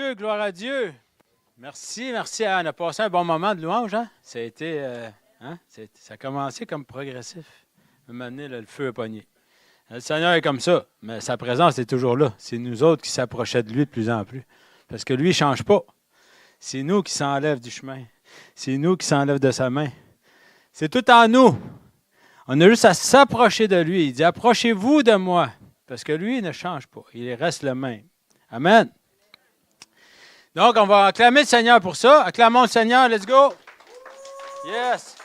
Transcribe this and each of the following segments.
Dieu, gloire à Dieu. Merci. On a passé un bon moment de louange. Hein? Ça a été, ça a commencé comme progressif. À un moment donné, là, le feu a pogné. Le Seigneur est comme ça, mais sa présence est toujours là. C'est nous autres qui s'approchons de lui de plus en plus. Parce que lui, il ne change pas. C'est nous qui s'enlèvent du chemin. C'est nous qui s'enlèvent de sa main. C'est tout en nous. On a juste à s'approcher de lui. Il dit, approchez-vous de moi. Parce que lui, il ne change pas. Il reste le même. Amen. Donc, on va acclamer le Seigneur pour ça. Acclamons le Seigneur. Let's go. Yes.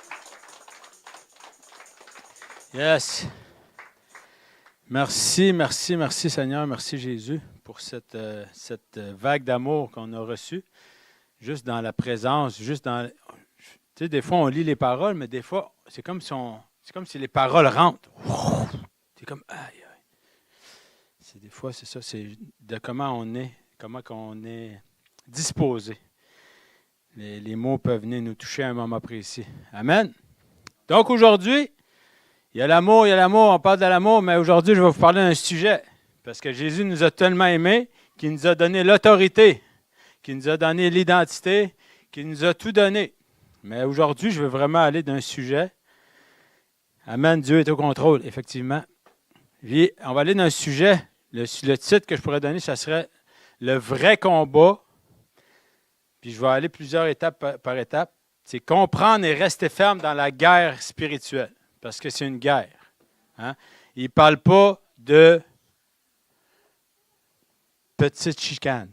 Yes. Merci Seigneur. Merci Jésus pour cette vague d'amour qu'on a reçue. Juste dans la présence, juste dans... Tu sais, des fois, on lit les paroles, mais des fois, c'est comme si les paroles rentrent. C'est comme... Aïe, aïe. Des fois, c'est ça. C'est de comment on est disposé. Les mots peuvent venir nous toucher à un moment précis. Amen. Donc, aujourd'hui, il y a l'amour, on parle de l'amour, mais aujourd'hui, je vais vous parler d'un sujet. Parce que Jésus nous a tellement aimés qu'il nous a donné l'autorité, qu'il nous a donné l'identité, qu'il nous a tout donné. Mais aujourd'hui, je veux vraiment aller d'un sujet. Amen, Dieu est au contrôle, effectivement. Puis, on va aller d'un sujet. Le titre que je pourrais donner, ça serait « Le vrai combat ». Puis je vais aller plusieurs étapes par étape. C'est comprendre et rester ferme dans la guerre spirituelle. Parce que c'est une guerre. Hein? Il ne parle pas de petite chicane.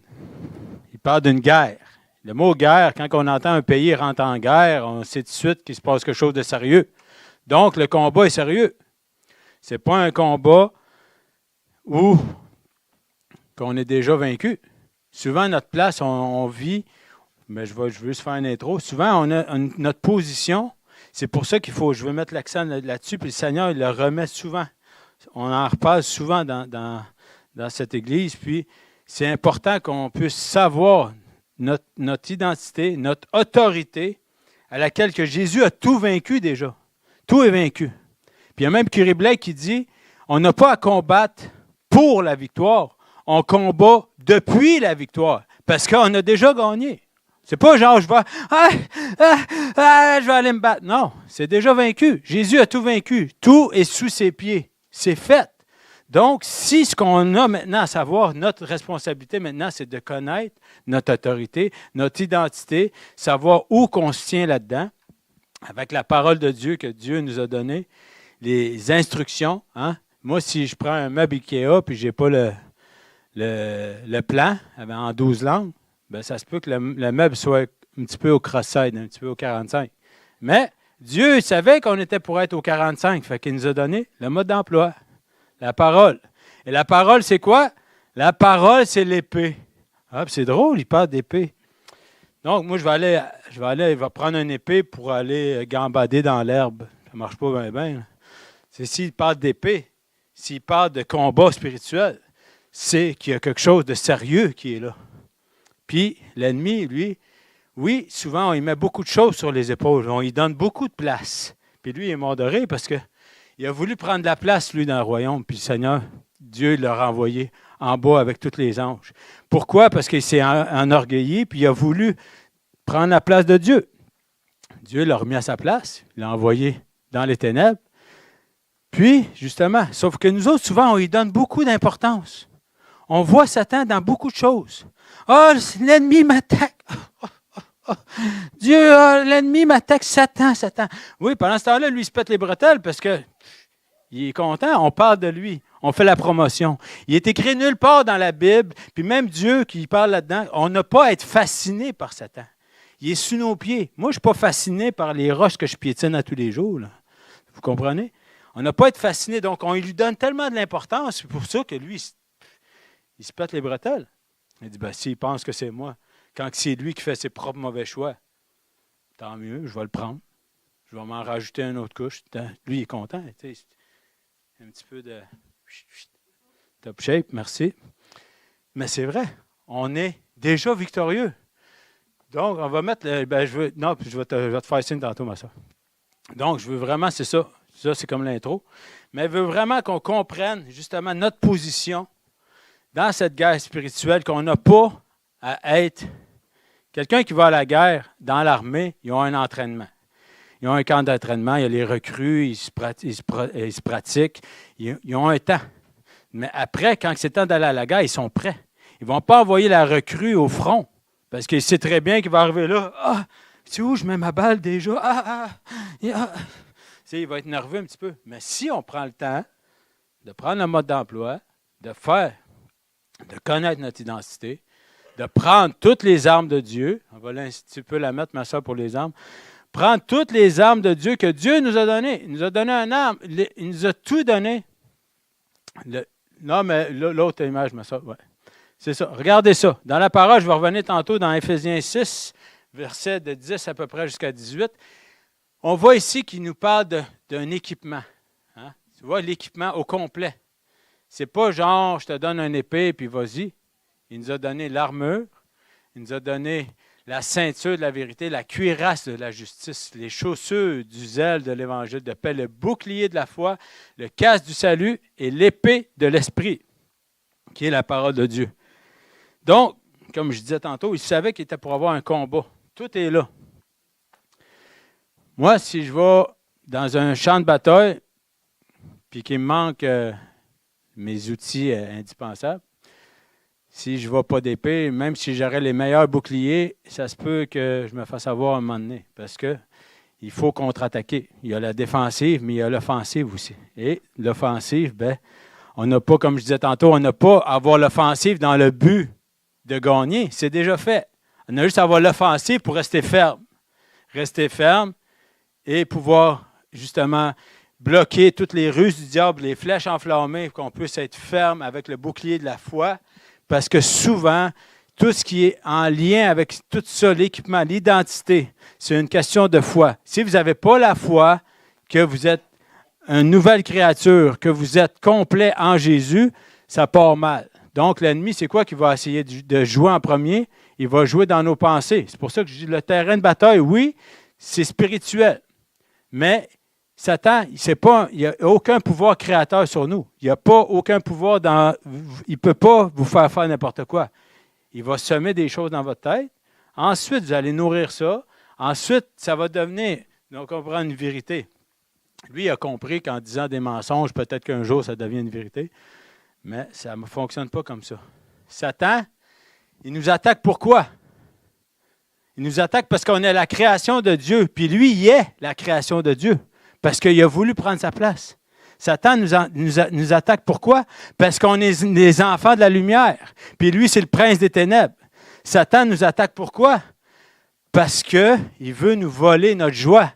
Il parle d'une guerre. Le mot guerre, quand on entend un pays rentrer en guerre, on sait tout de suite qu'il se passe quelque chose de sérieux. Donc, le combat est sérieux. Ce n'est pas un combat où on est déjà vaincu. Souvent, à notre place, on vit, mais je veux juste faire une intro, souvent, on a notre position. C'est pour ça je veux mettre l'accent là-dessus, puis le Seigneur, il le remet souvent. On en reparle souvent dans cette Église, puis c'est important qu'on puisse savoir notre identité, notre autorité, à laquelle que Jésus a tout vaincu déjà. Tout est vaincu. Puis il y a même Curé Blake qui dit, on n'a pas à combattre pour la victoire, on combat depuis la victoire, parce qu'on a déjà gagné. C'est pas genre, je vais aller me battre. Non, c'est déjà vaincu. Jésus a tout vaincu. Tout est sous ses pieds. C'est fait. Donc, si ce qu'on a maintenant à savoir, notre responsabilité maintenant, c'est de connaître notre autorité, notre identité, savoir où qu'on se tient là-dedans, avec la parole de Dieu que Dieu nous a donnée, les instructions. Hein? Moi, si je prends un meuble Ikea puis je n'ai pas le plan en 12 langues, bien, ça se peut que le meuble soit un petit peu au cross-side, un petit peu au 45. Mais Dieu savait qu'on était pour être au 45, fait qu'il nous a donné le mode d'emploi, la parole. Et la parole, c'est quoi? La parole, c'est l'épée. Ah, c'est drôle, il parle d'épée. Donc, moi, je vais prendre une épée pour aller gambader dans l'herbe. Ça ne marche pas bien. C'est s'il parle d'épée, s'il parle de combat spirituel, c'est qu'il y a quelque chose de sérieux qui est là. Puis, l'ennemi, lui, oui, souvent, on lui met beaucoup de choses sur les épaules. On lui donne beaucoup de place. Puis lui, il est mort de rire parce qu'il a voulu prendre la place, lui, dans le royaume. Puis le Seigneur, Dieu, il l'a renvoyé en bas avec tous les anges. Pourquoi? Parce qu'il s'est enorgueilli, puis il a voulu prendre la place de Dieu. Dieu l'a remis à sa place. Il l'a envoyé dans les ténèbres. Puis, justement, sauf que nous autres, souvent, on lui donne beaucoup d'importance. On voit Satan dans beaucoup de choses. « Oh, l'ennemi m'attaque! Dieu, l'ennemi m'attaque, Satan. » Oui, pendant ce temps-là, lui, il se pète les bretelles parce qu'il est content. On parle de lui. On fait la promotion. Il est écrit nulle part dans la Bible, puis même Dieu qui parle là-dedans, on n'a pas à être fasciné par Satan. Il est sous nos pieds. Moi, je ne suis pas fasciné par les roches que je piétine à tous les jours. Là. Vous comprenez? On n'a pas à être fasciné. Donc, on lui donne tellement de l'importance. C'est pour ça que lui, il se pète les bretelles. Il dit, s'il pense que c'est moi, quand c'est lui qui fait ses propres mauvais choix, tant mieux, je vais le prendre. Je vais m'en rajouter une autre couche. Lui, il est content. Tu sais, un petit peu de top shape, merci. Mais c'est vrai, on est déjà victorieux. Donc, on va mettre... je vais te faire signe tantôt, ma soeur. Donc, je veux vraiment, c'est ça. Ça, c'est comme l'intro. Mais je veux vraiment qu'on comprenne justement notre position dans cette guerre spirituelle, qu'on n'a pas à être quelqu'un qui va à la guerre dans l'armée. Ils ont un entraînement. Ils ont un camp d'entraînement. Il y a les recrues, ils se pratiquent. Ils ont un temps. Mais après, quand c'est temps d'aller à la guerre, ils sont prêts. Ils ne vont pas envoyer la recrue au front parce qu'ils savent très bien qu'il va arriver là. Ah, c'est où je mets ma balle déjà? Il va être nerveux un petit peu. Mais si on prend le temps de prendre le mode d'emploi, de connaître notre identité, de prendre toutes les armes de Dieu, tu peux la mettre, ma soeur, pour les armes, prendre toutes les armes de Dieu que Dieu nous a données. Il nous a donné une arme, il nous a tout donné. Non, mais l'autre image, ma soeur, ouais. C'est ça. Regardez ça. Dans la parole, je vais revenir tantôt dans Éphésiens 6, versets de 10 à peu près jusqu'à 18. On voit ici qu'il nous parle d'un équipement. Hein? Tu vois, l'équipement au complet. Ce n'est pas genre, je te donne une épée et puis vas-y. Il nous a donné l'armure, il nous a donné la ceinture de la vérité, la cuirasse de la justice, les chaussures du zèle de l'évangile de paix, le bouclier de la foi, le casque du salut et l'épée de l'esprit, qui est la parole de Dieu. Donc, comme je disais tantôt, il savait qu'il était pour avoir un combat. Tout est là. Moi, si je vais dans un champ de bataille, puis qu'il me manque mes outils indispensables, si je ne vois pas d'épée, même si j'aurais les meilleurs boucliers, ça se peut que je me fasse avoir à un moment donné, parce qu'il faut contre-attaquer. Il y a la défensive, mais il y a l'offensive aussi. Et l'offensive, on n'a pas, comme je disais tantôt, on n'a pas à avoir l'offensive dans le but de gagner. C'est déjà fait. On a juste à avoir l'offensive pour rester ferme. Rester ferme et pouvoir, justement, bloquer toutes les ruses du diable, les flèches enflammées, qu'on puisse être ferme avec le bouclier de la foi. Parce que souvent, tout ce qui est en lien avec tout ça, l'équipement, l'identité, c'est une question de foi. Si vous n'avez pas la foi, que vous êtes une nouvelle créature, que vous êtes complet en Jésus, ça part mal. Donc, l'ennemi, c'est quoi qu'il va essayer de jouer en premier? Il va jouer dans nos pensées. C'est pour ça que je dis le terrain de bataille, oui, c'est spirituel. Mais Satan, il n'y a aucun pouvoir créateur sur nous. Il n'y a pas aucun pouvoir il ne peut pas vous faire n'importe quoi. Il va semer des choses dans votre tête. Ensuite, vous allez nourrir ça. Ensuite, ça va devenir, donc on prend une vérité. Lui, il a compris qu'en disant des mensonges, peut-être qu'un jour, ça devient une vérité. Mais ça ne fonctionne pas comme ça. Satan, il nous attaque pourquoi? Il nous attaque parce qu'on est la création de Dieu. Puis lui, il est la création de Dieu. Parce qu'il a voulu prendre sa place. Satan nous attaque pourquoi? Parce qu'on est des enfants de la lumière. Puis lui, c'est le prince des ténèbres. Satan nous attaque pourquoi? Parce qu'il veut nous voler notre joie.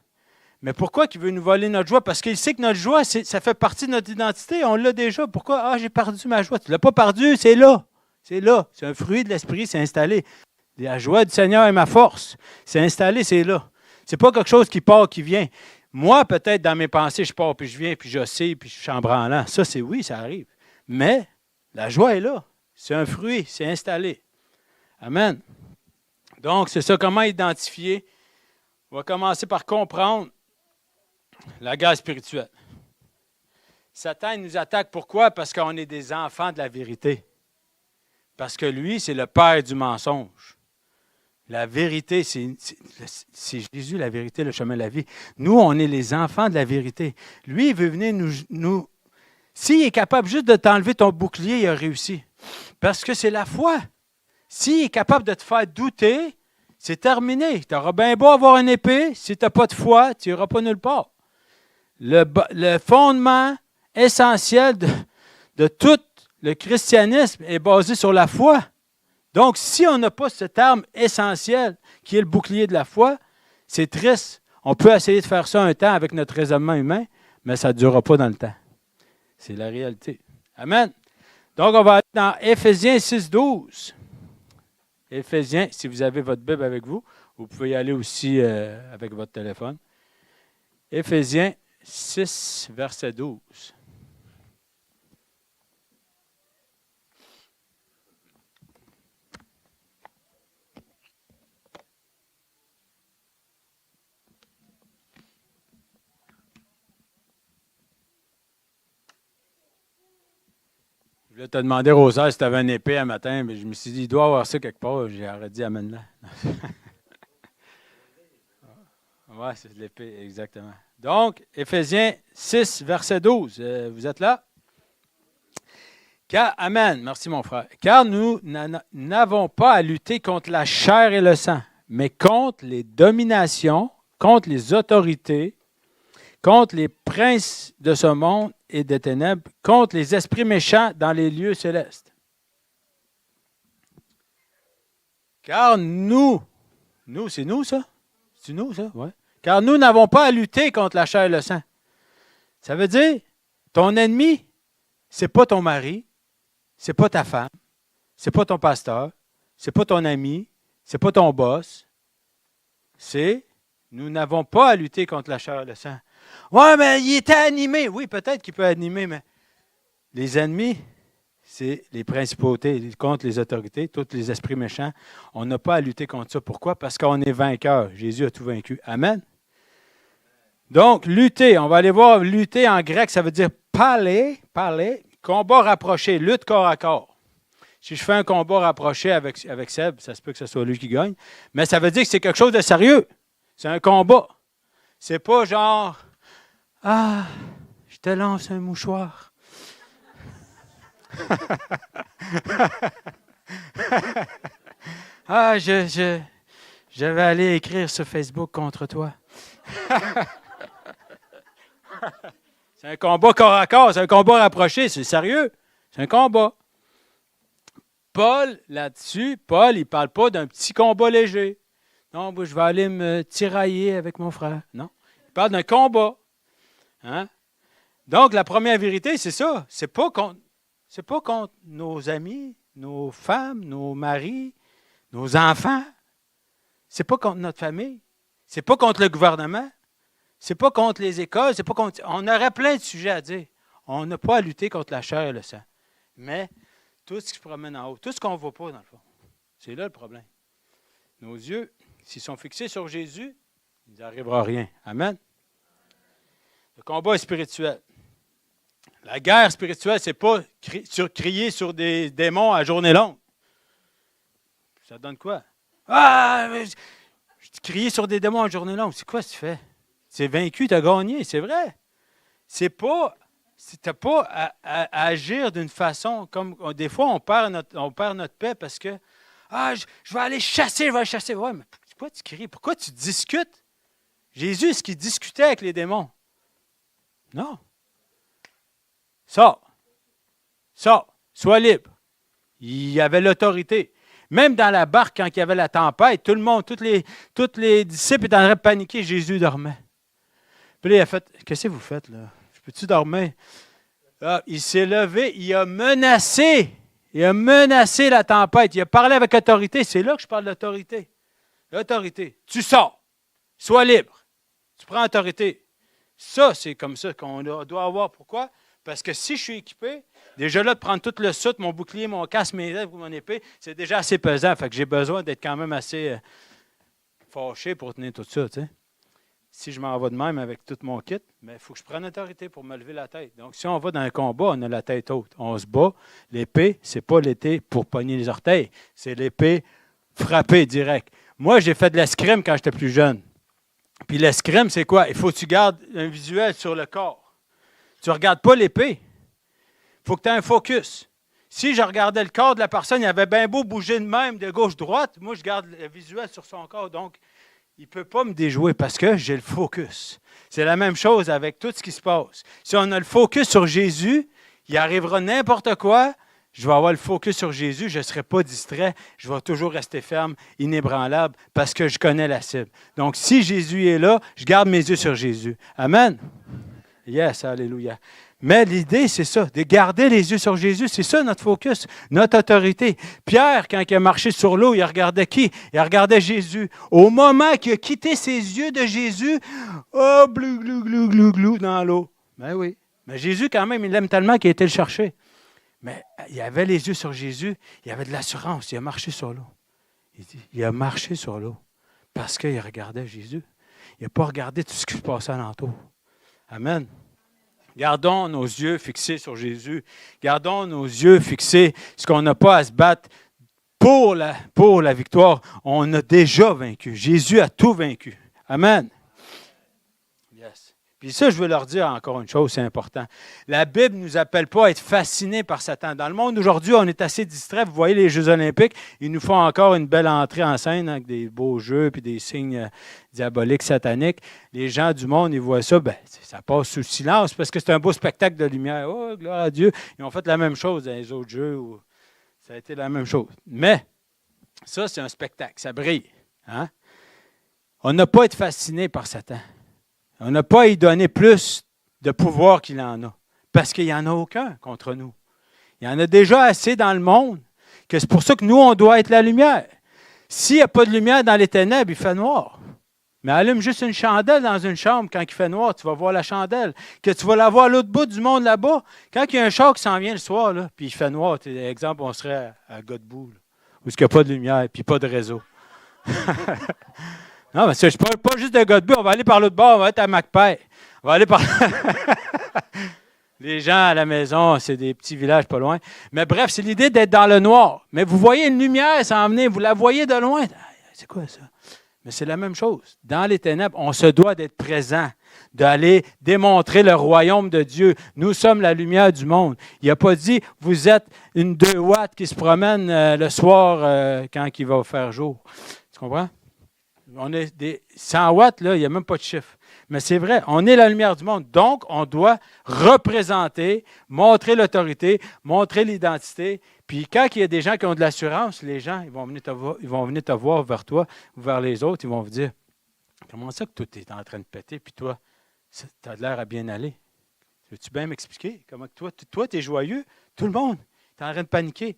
Mais pourquoi il veut nous voler notre joie? Parce qu'il sait que notre joie, ça fait partie de notre identité. On l'a déjà. Pourquoi? Ah, j'ai perdu ma joie. Tu ne l'as pas perdu, c'est là. C'est là. C'est un fruit de l'esprit, c'est installé. La joie du Seigneur est ma force. C'est installé, c'est là. Ce n'est pas quelque chose qui part, qui vient. Moi, peut-être, dans mes pensées, je pars, puis je viens, puis je sais, puis je suis chambranlant. Ça, c'est oui, ça arrive. Mais la joie est là. C'est un fruit, c'est installé. Amen. Donc, c'est ça, comment identifier. On va commencer par comprendre la guerre spirituelle. Satan nous attaque pourquoi? Parce qu'on est des enfants de la vérité. Parce que lui, c'est le père du mensonge. La vérité, c'est Jésus, la vérité, le chemin de la vie. Nous, on est les enfants de la vérité. Lui, il veut venir nous. S'il est capable juste de t'enlever ton bouclier, il a réussi. Parce que c'est la foi. S'il est capable de te faire douter, c'est terminé. Tu auras bien beau avoir une épée, si tu n'as pas de foi, tu n'iras pas nulle part. Le fondement essentiel de tout le christianisme est basé sur la foi. Donc, si on n'a pas cette arme essentielle qui est le bouclier de la foi, c'est triste. On peut essayer de faire ça un temps avec notre raisonnement humain, mais ça ne durera pas dans le temps. C'est la réalité. Amen. Donc, on va aller dans Éphésiens 6,12. Éphésiens, si vous avez votre Bible avec vous, vous pouvez y aller aussi avec votre téléphone. Éphésiens 6, verset 12. Là, tu as demandé Rosaire si tu avais une épée un matin, mais je me suis dit, il doit y avoir ça quelque part. J'ai dit, amène-la. Oui, c'est de l'épée, exactement. Donc, Éphésiens 6, verset 12. Vous êtes là? Amen. Merci, mon frère. Car nous n'avons pas à lutter contre la chair et le sang, mais contre les dominations, contre les autorités, contre les princes de ce monde et des ténèbres, contre les esprits méchants dans les lieux célestes. Car nous, c'est nous ça? C'est nous ça? Oui. Car nous n'avons pas à lutter contre la chair et le sang. Ça veut dire, ton ennemi, c'est pas ton mari, c'est pas ta femme, c'est pas ton pasteur, c'est pas ton ami, c'est pas ton boss. Nous n'avons pas à lutter contre la chair et le sang. Ouais, mais il était animé. Oui, peut-être qu'il peut animer, mais les ennemis, c'est les principautés, contre les autorités, tous les esprits méchants. On n'a pas à lutter contre ça. Pourquoi? Parce qu'on est vainqueur. Jésus a tout vaincu. Amen. Donc, lutter, on va aller voir, lutter en grec, ça veut dire parler, combat rapproché, lutte corps à corps. Si je fais un combat rapproché avec Seb, ça se peut que ce soit lui qui gagne, mais ça veut dire que c'est quelque chose de sérieux. C'est un combat. C'est pas genre, ah, je te lance un mouchoir. Ah, je vais aller écrire sur Facebook contre toi. C'est un combat corps à corps, c'est un combat rapproché, c'est sérieux. C'est un combat. Paul, là-dessus, il ne parle pas d'un petit combat léger. Non, moi, je vais aller me tirailler avec mon frère. Non. Il parle d'un combat. Hein? Donc, la première vérité, c'est ça. C'est pas contre nos amis, nos femmes, nos maris, nos enfants. C'est pas contre notre famille. C'est pas contre le gouvernement. C'est pas contre les écoles. C'est pas contre. On aurait plein de sujets à dire. On n'a pas à lutter contre la chair et le sang. Mais tout ce qui se promène en haut, tout ce qu'on ne voit pas, dans le fond, c'est là le problème. Nos yeux, s'ils sont fixés sur Jésus, il n'y arrivera rien. Amen. Le combat est spirituel. La guerre spirituelle, ce n'est pas crier sur des démons à journée longue. Ça donne quoi? Ah! Crier sur des démons à journée longue, c'est quoi que tu fais? C'est vaincu, tu as gagné, c'est vrai. Tu n'as pas à agir d'une façon comme des fois on perd notre paix parce que je vais aller chasser, Ouais, mais pourquoi tu cries? Pourquoi tu discutes? Jésus, est-ce qu'il discutait avec les démons? Non. Sors. Sois libre. Il y avait l'autorité. Même dans la barque, quand il y avait la tempête, tout le monde, tous les disciples étaient en train de paniquer, Jésus dormait. Puis là, il a fait, qu'est-ce que vous faites là? Peux-tu dormir? Ah, il s'est levé, il a menacé la tempête. Il a parlé avec autorité. C'est là que je parle d'autorité. L'autorité. Tu sors. Sois libre. Tu prends autorité. Ça, c'est comme ça qu'on doit avoir. Pourquoi? Parce que si je suis équipé, déjà là, de prendre tout le soute, mon bouclier, mon casque, mes lèvres, mon épée, c'est déjà assez pesant. Fait que j'ai besoin d'être quand même assez fâché pour tenir tout ça, tu sais. Si je m'en vais de même avec tout mon kit, mais il faut que je prenne l'autorité pour me lever la tête. Donc, si on va dans un combat, on a la tête haute. On se bat. L'épée, ce n'est pas l'épée pour pogner les orteils. C'est l'épée frappée direct. Moi, j'ai fait de l'escrime quand j'étais plus jeune. Puis l'escrime, c'est quoi? Il faut que tu gardes un visuel sur le corps. Tu ne regardes pas l'épée. Il faut que tu aies un focus. Si je regardais le corps de la personne, il avait bien beau bouger de même, de gauche-droite, moi, je garde le visuel sur son corps. Donc, il ne peut pas me déjouer parce que j'ai le focus. C'est la même chose avec tout ce qui se passe. Si on a le focus sur Jésus, il arrivera n'importe quoi, je vais avoir le focus sur Jésus, je ne serai pas distrait, je vais toujours rester ferme, inébranlable, parce que je connais la cible. Donc, si Jésus est là, je garde mes yeux sur Jésus. Amen? Yes, alléluia. Mais l'idée, c'est ça, de garder les yeux sur Jésus. C'est ça notre focus, notre autorité. Pierre, quand il a marché sur l'eau, il regardait qui? Il regardait Jésus. Au moment qu'il a quitté ses yeux de Jésus, oh, glou, glou, glou, glou, glou, dans l'eau. Ben oui. Mais Jésus, quand même, il l'aime tellement qu'il a été le chercher. Mais il avait les yeux sur Jésus, il avait de l'assurance, il a marché sur l'eau. Il a marché sur l'eau parce qu'il regardait Jésus. Il n'a pas regardé tout ce qui se passait alentour. Amen. Gardons nos yeux fixés sur Jésus. Gardons nos yeux fixés sur ce qu'on n'a pas à se battre pour la victoire. On a déjà vaincu. Jésus a tout vaincu. Amen. Yes. Puis ça, je veux leur dire encore une chose, c'est important. La Bible ne nous appelle pas à être fascinés par Satan. Dans le monde d'aujourd'hui, on est assez distrait. Vous voyez les Jeux olympiques, ils nous font encore une belle entrée en scène avec des beaux jeux et des signes diaboliques, sataniques. Les gens du monde, ils voient ça, ça passe sous silence parce que c'est un beau spectacle de lumière. Oh, gloire à Dieu. Ils ont fait la même chose dans les autres jeux. Ça a été la même chose. Mais ça, c'est un spectacle. Ça brille. Hein? On n'a pas à être fasciné par Satan. On n'a pas à y donner plus de pouvoir qu'il en a. Parce qu'il n'y en a aucun contre nous. Il y en a déjà assez dans le monde que c'est pour ça que nous, on doit être la lumière. S'il n'y a pas de lumière dans les ténèbres, il fait noir. Mais allume juste une chandelle dans une chambre. Quand il fait noir, tu vas voir la chandelle. Que tu vas la voir à l'autre bout du monde là-bas. Quand il y a un char qui s'en vient le soir, là, puis il fait noir, exemple, on serait à Godbout, où il n'y a pas de lumière puis pas de réseau. Non, mais je ne parle pas juste de Godbout. On va aller par l'autre bord, on va être à Macpay. On va aller par... Les gens à la maison, c'est des petits villages pas loin. Mais bref, c'est l'idée d'être dans le noir. Mais vous voyez une lumière s'en venir, vous la voyez de loin. C'est quoi ça? Mais c'est la même chose. Dans les ténèbres, on se doit d'être présent, d'aller démontrer le royaume de Dieu. Nous sommes la lumière du monde. Il n'a pas dit, vous êtes une 2 watts qui se promène le soir quand il va faire jour. Tu comprends? On est des 100 watts, là, il n'y a même pas de chiffre. Mais c'est vrai, on est la lumière du monde. Donc, on doit représenter, montrer l'autorité, montrer l'identité. Puis quand il y a des gens qui ont de l'assurance, les gens, ils vont venir te voir vers toi ou vers les autres. Ils vont vous dire, comment ça que toi, tu es en train de péter, puis toi, tu as l'air à bien aller. Veux-tu bien m'expliquer? Comment que toi, tu es joyeux? Tout le monde est en train de paniquer.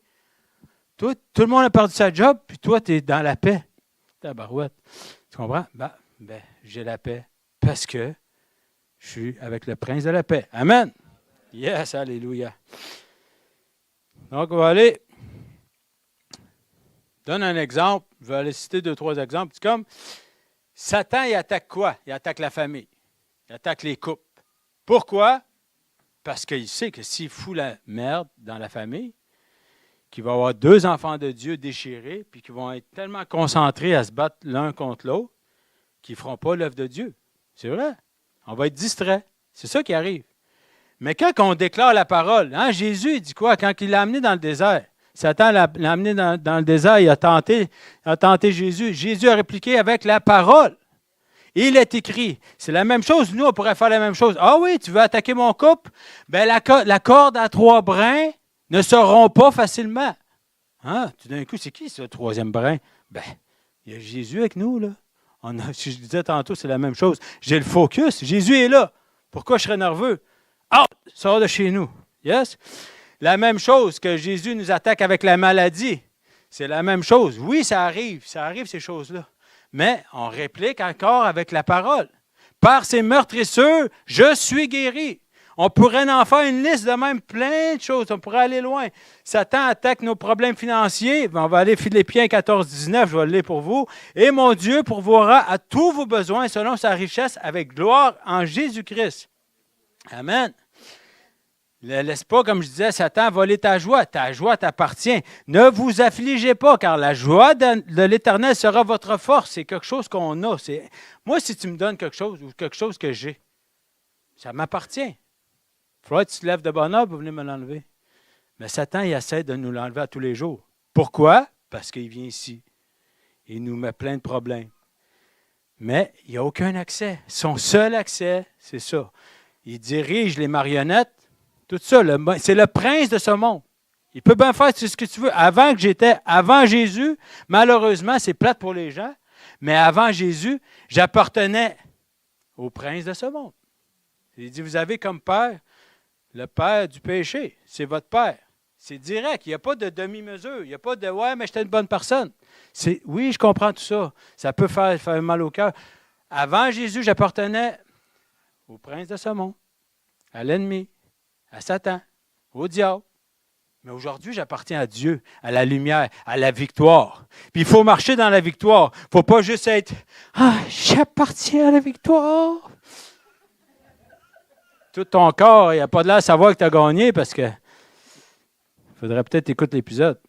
Toi, tout le monde a perdu sa job, puis toi, tu es dans la paix. Tabarouette. Tu comprends? J'ai la paix parce que je suis avec le prince de la paix. Amen. Yes, alléluia. Donc, on va aller. Donne un exemple. Je vais aller citer 2-3 exemples. C'est comme Satan, il attaque quoi? Il attaque la famille. Il attaque les couples. Pourquoi? Parce qu'il sait que s'il fout la merde dans la famille, qu'il va avoir 2 enfants de Dieu déchirés, puis qui vont être tellement concentrés à se battre l'un contre l'autre, qu'ils ne feront pas l'œuvre de Dieu. C'est vrai. On va être distrait. C'est ça qui arrive. Mais quand on déclare la parole, hein, Jésus, il dit quoi? Quand il l'a amené dans le désert, Satan l'a amené dans le désert, il a tenté Jésus. Jésus a répliqué avec la parole. Il est écrit. C'est la même chose. Nous, on pourrait faire la même chose. Ah oui, tu veux attaquer mon couple? La corde à 3 brins ne se rompt pas facilement. Hein? Tout d'un coup, c'est qui ce 3e brin? Il y a Jésus avec nous, là. Je disais tantôt, c'est la même chose. J'ai le focus. Jésus est là. Pourquoi je serais nerveux? Out! Sors de chez nous. Yes? La même chose que Jésus nous attaque avec la maladie. C'est la même chose. Oui, ça arrive. Ça arrive, ces choses-là. Mais on réplique encore avec la parole. Par ses meurtrissures, je suis guéri. On pourrait en faire une liste de même, plein de choses. On pourrait aller loin. Satan attaque nos problèmes financiers. On va aller Philippiens 14-19, je vais le lire pour vous. Et mon Dieu pourvoira à tous vos besoins selon sa richesse avec gloire en Jésus-Christ. Amen. Ne laisse pas, comme je disais, Satan voler ta joie. Ta joie t'appartient. Ne vous affligez pas, car la joie de l'Éternel sera votre force. C'est quelque chose qu'on a. Moi, si tu me donnes quelque chose ou quelque chose que j'ai, ça m'appartient. Il faudrait que tu te lèves de bonne heure pour venir me l'enlever. Mais Satan, il essaie de nous l'enlever à tous les jours. Pourquoi? Parce qu'il vient ici. Il nous met plein de problèmes. Mais il n'y a aucun accès. Son seul accès, c'est ça. Il dirige les marionnettes. Tout ça, c'est le prince de ce monde. Il peut bien faire ce que tu veux. Avant Jésus, malheureusement, c'est plate pour les gens, mais avant Jésus, j'appartenais au prince de ce monde. Il dit, vous avez comme père le père du péché. C'est votre père. C'est direct. Il n'y a pas de demi-mesure. Il n'y a pas de « ouais, mais j'étais une bonne personne ». Oui, je comprends tout ça. Ça peut faire mal au cœur. Avant Jésus, j'appartenais au prince de ce monde, à l'ennemi, à Satan, au diable. Mais aujourd'hui, j'appartiens à Dieu, à la lumière, à la victoire. Puis il faut marcher dans la victoire. Il ne faut pas juste être « ah, j'appartiens à la victoire ». tout ton corps, il n'y a pas de l'air de savoir que tu as gagné parce que il faudrait peut-être écouter l'épisode.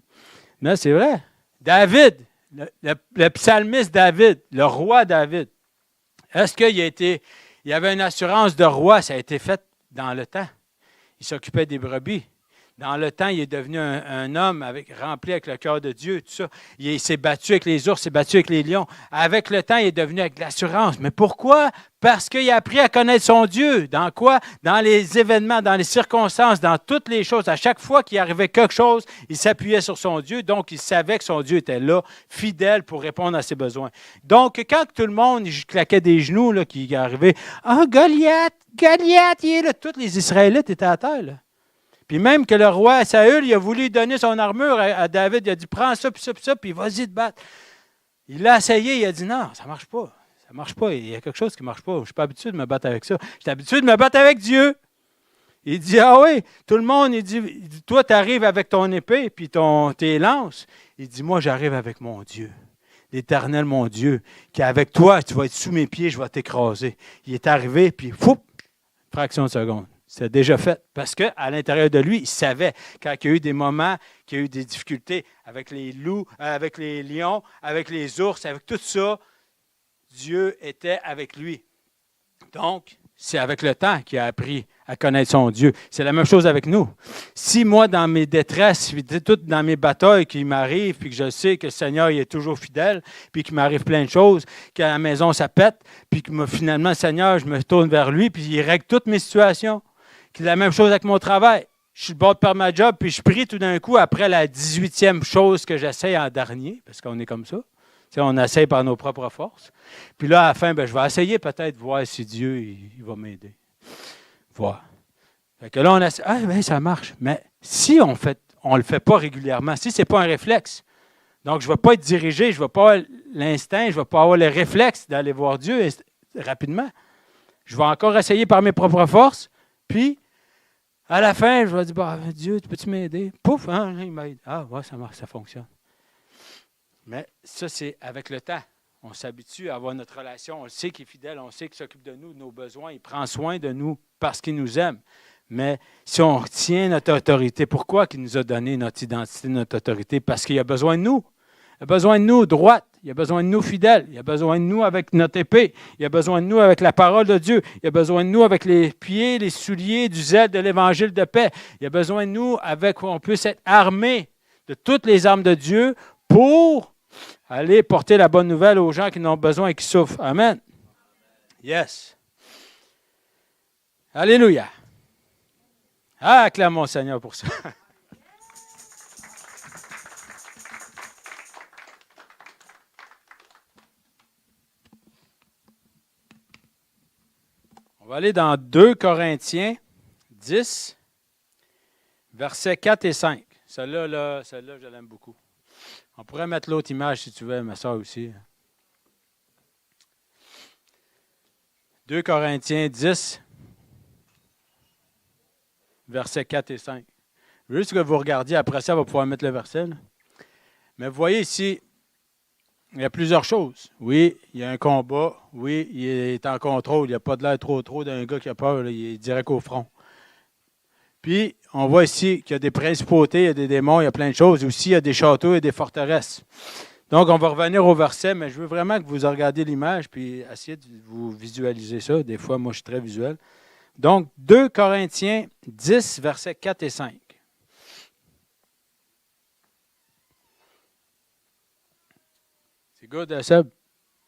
Mais c'est vrai. David, le psalmiste David, le roi David, est-ce qu'il y avait une assurance de roi? Ça a été fait dans le temps. Il s'occupait des brebis. Dans le temps, il est devenu un homme rempli avec le cœur de Dieu, tout ça. Il s'est battu avec les ours, il s'est battu avec les lions. Avec le temps, il est devenu avec l'assurance. Mais pourquoi? Parce qu'il a appris à connaître son Dieu. Dans quoi? Dans les événements, dans les circonstances, dans toutes les choses. À chaque fois qu'il arrivait quelque chose, il s'appuyait sur son Dieu. Donc, il savait que son Dieu était là, fidèle pour répondre à ses besoins. Donc, quand tout le monde claquait des genoux, là, qui arrivait, « Ah, Goliath, Goliath, il est là! » Tous les Israélites étaient à terre, là. Puis même que le roi Saül, il a voulu donner son armure à David. Il a dit, prends ça, puis vas-y te battre. Il l'a essayé, il a dit, non, ça ne marche pas. Ça ne marche pas. Il y a quelque chose qui ne marche pas. Je ne suis pas habitué de me battre avec ça. Je suis habitué de me battre avec Dieu. Il dit, ah oui, tout le monde, il dit toi, tu arrives avec ton épée, puis tes lances. Il dit, moi, j'arrive avec mon Dieu. L'Éternel, mon Dieu, qui est avec toi, tu vas être sous mes pieds, je vais t'écraser. Il est arrivé, puis, foup, fraction de seconde. C'est déjà fait. Parce qu'à l'intérieur de lui, il savait, quand il y a eu des moments, qu'il y a eu des difficultés avec les loups, avec les lions, avec les ours, avec tout ça, Dieu était avec lui. Donc, c'est avec le temps qu'il a appris à connaître son Dieu. C'est la même chose avec nous. Si moi, dans mes détresses, toutes dans mes batailles qui m'arrivent, puis que je sais que le Seigneur il est toujours fidèle, puis qu'il m'arrive plein de choses, qu'à la maison, ça pète, puis que finalement, le Seigneur, je me tourne vers lui, puis il règle toutes mes situations. C'est la même chose avec mon travail. Je suis le bord de perdre ma job, puis je prie tout d'un coup après la 18e chose que j'essaye en dernier, parce qu'on est comme ça. Tu sais, on essaye par nos propres forces. Puis là, à la fin, je vais essayer peut-être voir si Dieu il va m'aider. Voir. Fait que là, on essaie. Ah, bien, ça marche. Mais si on ne le fait pas régulièrement, si ce n'est pas un réflexe, donc je ne vais pas être dirigé, je ne vais pas avoir l'instinct, je ne vais pas avoir le réflexe d'aller voir Dieu rapidement. Je vais encore essayer par mes propres forces, puis à la fin, je vais dire, bah, Dieu, peux-tu m'aider? Pouf, hein, il m'aide. Ah, ouais, ça marche, ça fonctionne. Mais ça, c'est avec le temps. On s'habitue à avoir notre relation. On sait qu'il est fidèle, on sait qu'il s'occupe de nous, de nos besoins. Il prend soin de nous parce qu'il nous aime. Mais si on retient notre autorité, pourquoi il nous a donné notre identité, notre autorité? Parce qu'il a besoin de nous. Il a besoin de nous droite. Il a besoin de nous fidèles. Il a besoin de nous avec notre épée. Il a besoin de nous avec la parole de Dieu. Il a besoin de nous avec les pieds, les souliers du zèle de l'évangile de paix. Il a besoin de nous avec qu'on puisse être armés de toutes les armes de Dieu pour aller porter la bonne nouvelle aux gens qui en ont besoin et qui souffrent. Amen. Yes. Alléluia. Ah, acclame mon Seigneur pour ça. On va aller dans 2 Corinthiens 10, versets 4 et 5. Celle-là, je l'aime beaucoup. On pourrait mettre l'autre image si tu veux, ma soeur aussi. 2 Corinthiens 10, versets 4 et 5. Juste que vous regardiez, après ça, on va pouvoir mettre le verset. Là. Mais vous voyez ici, il y a plusieurs choses. Oui, il y a un combat. Oui, il est en contrôle. Il n'y a pas de l'air trop d'un gars qui a peur. Là, il est direct au front. Puis, on voit ici qu'il y a des principautés, il y a des démons, il y a plein de choses. Aussi, il y a des châteaux et des forteresses. Donc, on va revenir au verset, mais je veux vraiment que vous regardiez l'image puis essayez de vous visualiser ça. Des fois, moi, je suis très visuel. Donc, 2 Corinthiens 10, versets 4 et 5. C'est good, Seb?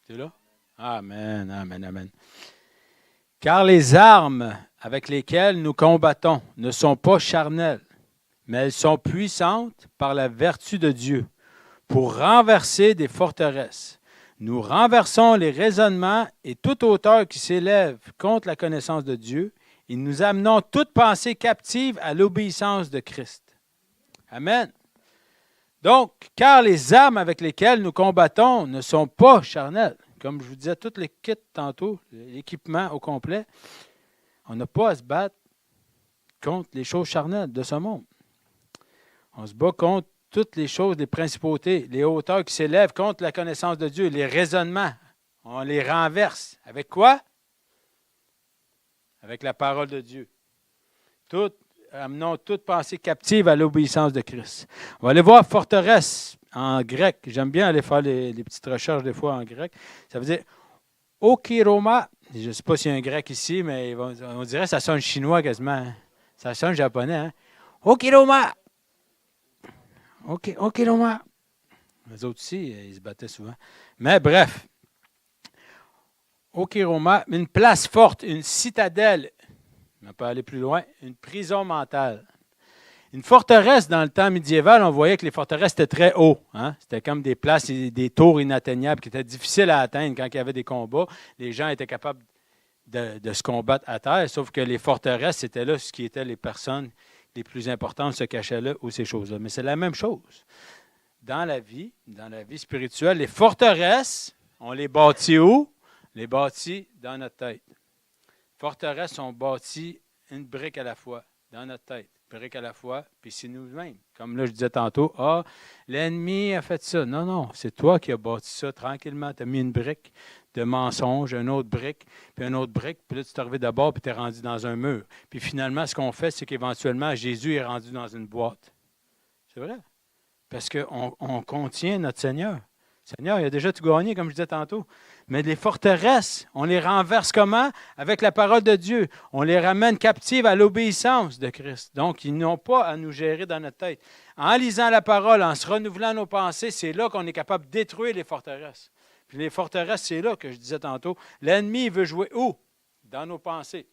Tu es là? Amen, amen, amen. Car les armes avec lesquelles nous combattons ne sont pas charnelles, mais elles sont puissantes par la vertu de Dieu pour renverser des forteresses. Nous renversons les raisonnements et toute hauteur qui s'élève contre la connaissance de Dieu et nous amenons toute pensée captive à l'obéissance de Christ. Amen. Donc, car les armes avec lesquelles nous combattons ne sont pas charnelles. Comme je vous disais, tout le kit tantôt, l'équipement au complet, on n'a pas à se battre contre les choses charnelles de ce monde. On se bat contre toutes les choses, les principautés, les hauteurs qui s'élèvent contre la connaissance de Dieu, les raisonnements. On les renverse. Avec quoi? avec la parole de Dieu. Amenons toute pensée captive à l'obéissance de Christ. On va aller voir forteresse en grec. J'aime bien aller faire les petites recherches des fois en grec. Ça veut dire okiroma. Je ne sais pas s'il y a un grec ici, mais on dirait que ça sonne chinois quasiment. Hein? Ça sonne japonais. Hein? Okiroma. Okiroma. Les autres aussi, ils se battaient souvent. Mais bref. Okiroma, une place forte, une citadelle. On peut aller plus loin. Une prison mentale. Une forteresse, dans le temps médiéval, on voyait que les forteresses étaient très hauts. Hein? C'était comme des places, des tours inatteignables qui étaient difficiles à atteindre quand il y avait des combats. Les gens étaient capables de se combattre à terre, sauf que les forteresses, c'était là ce qui étaient les personnes les plus importantes se cachaient là ou ces choses-là. Mais c'est la même chose. Dans la vie spirituelle, les forteresses, on les bâtit où? On les bâtit dans notre tête. Forteresses sont bâties une brique à la fois, dans notre tête. Brique à la fois, puis c'est nous-mêmes. Comme là, je disais tantôt, l'ennemi a fait ça. Non, c'est toi qui as bâti ça tranquillement. Tu as mis une brique de mensonge, une autre brique, puis une autre brique, puis là, tu t'es arrivé d'abord, puis tu es rendu dans un mur. Puis finalement, ce qu'on fait, c'est qu'éventuellement, Jésus est rendu dans une boîte. C'est vrai. Parce qu'on contient notre Seigneur. Seigneur, il a déjà tout gagné, comme je disais tantôt. Mais les forteresses, on les renverse comment? Avec la parole de Dieu. On les ramène captives à l'obéissance de Christ. Donc, ils n'ont pas à nous gérer dans notre tête. En lisant la parole, en se renouvelant nos pensées, c'est là qu'on est capable de détruire les forteresses. Puis les forteresses, c'est là que je disais tantôt. L'ennemi veut jouer où? Dans nos pensées.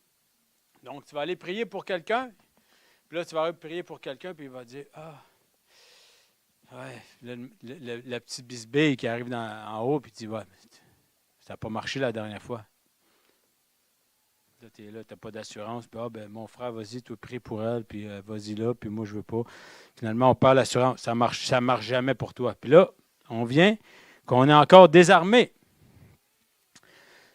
Donc, tu vas aller prier pour quelqu'un. Puis là, tu vas aller prier pour quelqu'un, puis il va dire, ouais, la petite bisbille qui arrive en haut, puis tu dis, ouais, ça n'a pas marché la dernière fois. Là, tu es là, tu n'as pas d'assurance. Puis, mon frère, vas-y, tu prie pour elle, puis vas-y là, puis moi, je ne veux pas. Finalement, on perd l'assurance. Ça marche jamais pour toi. Puis là, on vient qu'on est encore désarmé.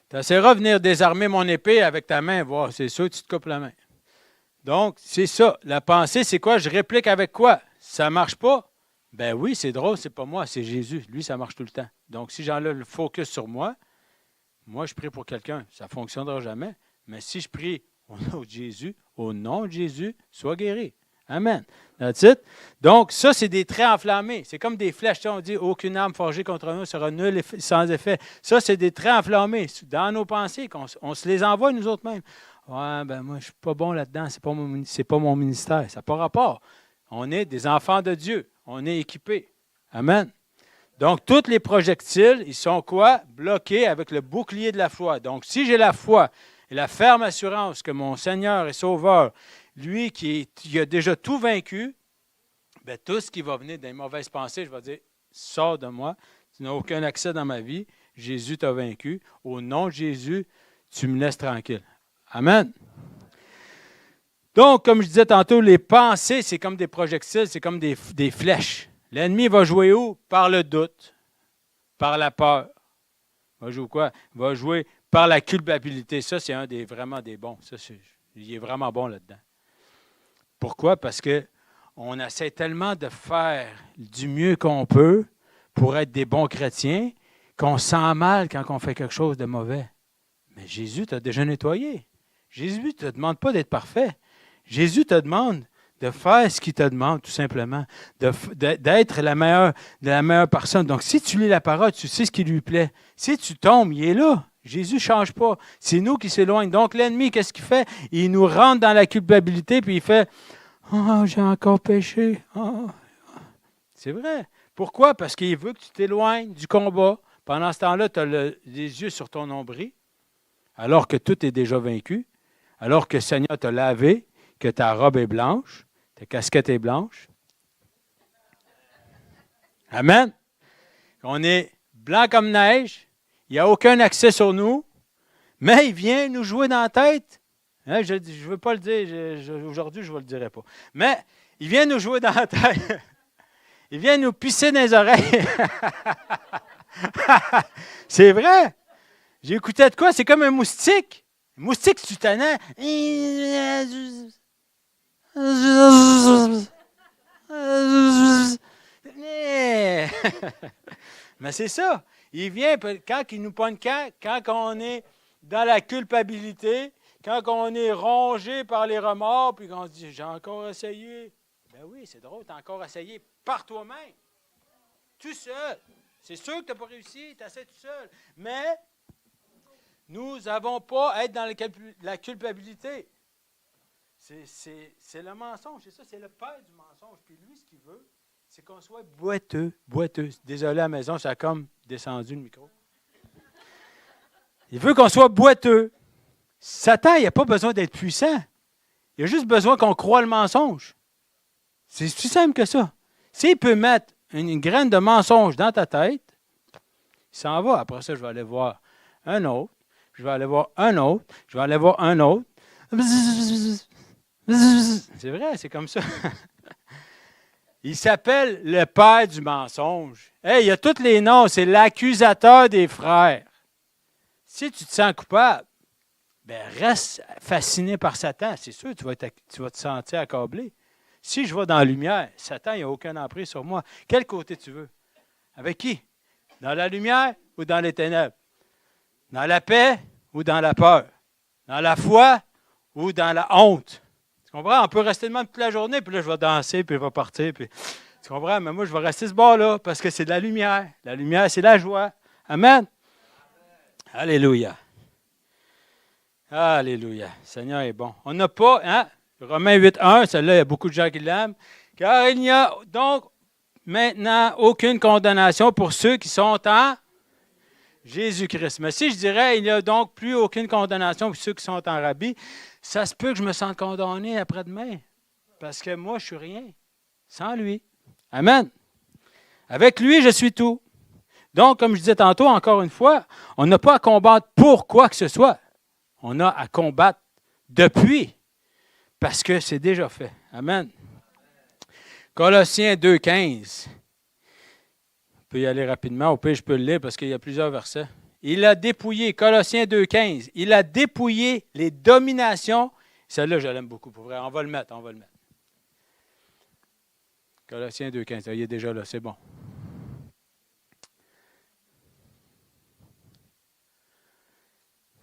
Tu essaieras de venir désarmer mon épée avec ta main, voir, c'est sûr, tu te coupes la main. Donc, c'est ça. La pensée, c'est quoi? Je réplique avec quoi? Ça ne marche pas? Ben oui, c'est drôle, c'est pas moi, c'est Jésus. Lui, ça marche tout le temps. Donc, si j'enlève le focus sur moi, je prie pour quelqu'un. Ça ne fonctionnera jamais. Mais si je prie au nom de Jésus, sois guéri. Amen. That's it. Donc, ça, c'est des traits enflammés. C'est comme des flèches. On dit, aucune arme forgée contre nous sera nulle et sans effet. Ça, c'est des traits enflammés dans nos pensées. On se les envoie nous autres mêmes. Ouais, moi, je ne suis pas bon là-dedans. C'est pas mon ministère. Ça n'a pas rapport. On est des enfants de Dieu. On est équipés. Amen. Donc, tous les projectiles, ils sont quoi? Bloqués avec le bouclier de la foi. Donc, si j'ai la foi et la ferme assurance que mon Seigneur est sauveur, lui qui a déjà tout vaincu, bien, tout ce qui va venir des mauvaises pensées, je vais dire, sors de moi, tu n'as aucun accès dans ma vie, Jésus t'a vaincu. Au nom de Jésus, tu me laisses tranquille. Amen. Donc, comme je disais tantôt, les pensées, c'est comme des projectiles, c'est comme des flèches. L'ennemi va jouer où? Par le doute, par la peur. Il va jouer quoi? Il va jouer par la culpabilité. Ça, c'est vraiment des bons. Il est vraiment bon là-dedans. Pourquoi? Parce qu'on essaie tellement de faire du mieux qu'on peut pour être des bons chrétiens qu'on se sent mal quand on fait quelque chose de mauvais. Mais Jésus t'a déjà nettoyé. Jésus ne te demande pas d'être parfait. Jésus te demande de faire ce qu'il te demande, tout simplement, d'être la meilleure personne. Donc, si tu lis la parole, tu sais ce qui lui plaît. Si tu tombes, il est là. Jésus ne change pas. C'est nous qui s'éloignent. Donc, l'ennemi, qu'est-ce qu'il fait? Il nous rentre dans la culpabilité, puis il fait « Oh, j'ai encore péché. Oh. » C'est vrai. Pourquoi? Parce qu'il veut que tu t'éloignes du combat. Pendant ce temps-là, tu as les yeux sur ton nombril, alors que tout est déjà vaincu, alors que le Seigneur t'a lavé, que ta robe est blanche, ta casquette est blanche. Amen. On est blanc comme neige. Il n'y a aucun accès sur nous. Mais il vient nous jouer dans la tête. Hein, je ne veux pas le dire. Aujourd'hui, je ne le dirai pas. Mais il vient nous jouer dans la tête. Il vient nous pisser dans les oreilles. C'est vrai. J'ai écouté de quoi? C'est comme un moustique. Un moustique, tu t'en as. Mais c'est ça. Il vient quand il nous pogne quand on est dans la culpabilité, Quand on est rongé par les remords, puis qu'on se dit, j'ai encore essayé. Ben oui, c'est drôle, tu as encore essayé par toi-même. Tout seul. C'est sûr que tu n'as pas réussi, tu essaies tout seul. Mais nous n'avons pas à être dans la culpabilité. C'est le mensonge, c'est ça, c'est le père du mensonge. Puis lui, ce qu'il veut, c'est qu'on soit boiteux. Désolé à la maison, ça a comme descendu le micro. Il veut qu'on soit boiteux. Satan, il n'a pas besoin d'être puissant. Il a juste besoin qu'on croie le mensonge. C'est aussi simple que ça. S'il peut mettre une graine de mensonge dans ta tête, il s'en va. Après ça, je vais aller voir un autre. Je vais aller voir un autre. Je vais aller voir un autre. C'est vrai, c'est comme ça. Il s'appelle le père du mensonge. Hey, il a tous les noms. C'est l'accusateur des frères. Si tu te sens coupable, ben reste fasciné par Satan. C'est sûr, tu vas te sentir accablé. Si je vais dans la lumière, Satan, il n'a aucun emprise sur moi. Quel côté tu veux? Avec qui? Dans la lumière ou dans les ténèbres? Dans la paix ou dans la peur? Dans la foi ou dans la honte? Tu comprends? On peut rester de même toute la journée, puis là, je vais danser, puis je vais partir. Puis... Tu comprends? Mais moi, je vais rester ce bord-là parce que c'est de la lumière. La lumière, c'est la joie. Amen? Alléluia. Alléluia. Le Seigneur est bon. On n'a pas, hein? Romains 8.1, celle-là, il y a beaucoup de gens qui l'aiment. Car il n'y a donc maintenant aucune condamnation pour ceux qui sont en Jésus-Christ. Mais si je dirais, il n'y a donc plus aucune condamnation pour ceux qui sont en Rabbi, ça se peut que je me sente condamné après-demain. Parce que moi, je ne suis rien sans lui. Amen. Avec lui, je suis tout. Donc, comme je disais tantôt, encore une fois, on n'a pas à combattre pour quoi que ce soit. On a à combattre depuis, parce que c'est déjà fait. Amen. Colossiens 2.15. On peut y aller rapidement. Au pire, je peux le lire parce qu'il y a plusieurs versets. Il a dépouillé, Colossiens 2.15, il a dépouillé les dominations. Celle-là, je l'aime beaucoup, pour vrai. On va le mettre. Colossiens 2.15, il est déjà là, c'est bon.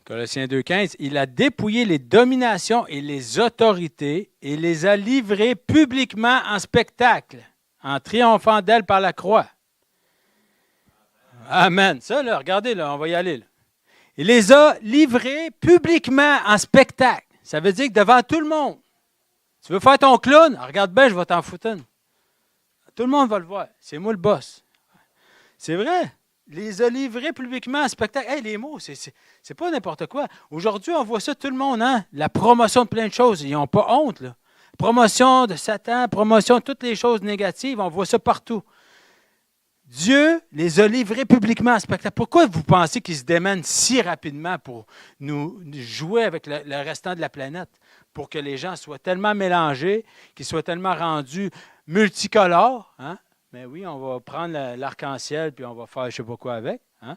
Colossiens 2.15, il a dépouillé les dominations et les autorités et les a livrées publiquement en spectacle, en triomphant d'elles par la croix. Amen. Ça, là, regardez, là, on va y aller. Là. Il les a livrées publiquement en spectacle. Ça veut dire que devant tout le monde. Tu veux faire ton clown? Regarde bien, je vais t'en foutre une. Tout le monde va le voir. C'est moi le boss. C'est vrai. Les a livrés publiquement en spectacle. Hey, les mots, c'est pas n'importe quoi. Aujourd'hui, on voit ça tout le monde, hein? La promotion de plein de choses. Ils n'ont pas honte, là. Promotion de Satan, promotion de toutes les choses négatives. On voit ça partout. Dieu les a livrés publiquement en spectacle. Pourquoi vous pensez qu'ils se démènent si rapidement pour nous jouer avec le restant de la planète? Pour que les gens soient tellement mélangés, qu'ils soient tellement rendus multicolores, hein? Mais oui, on va prendre l'arc-en-ciel puis on va faire je ne sais pas quoi avec. Hein?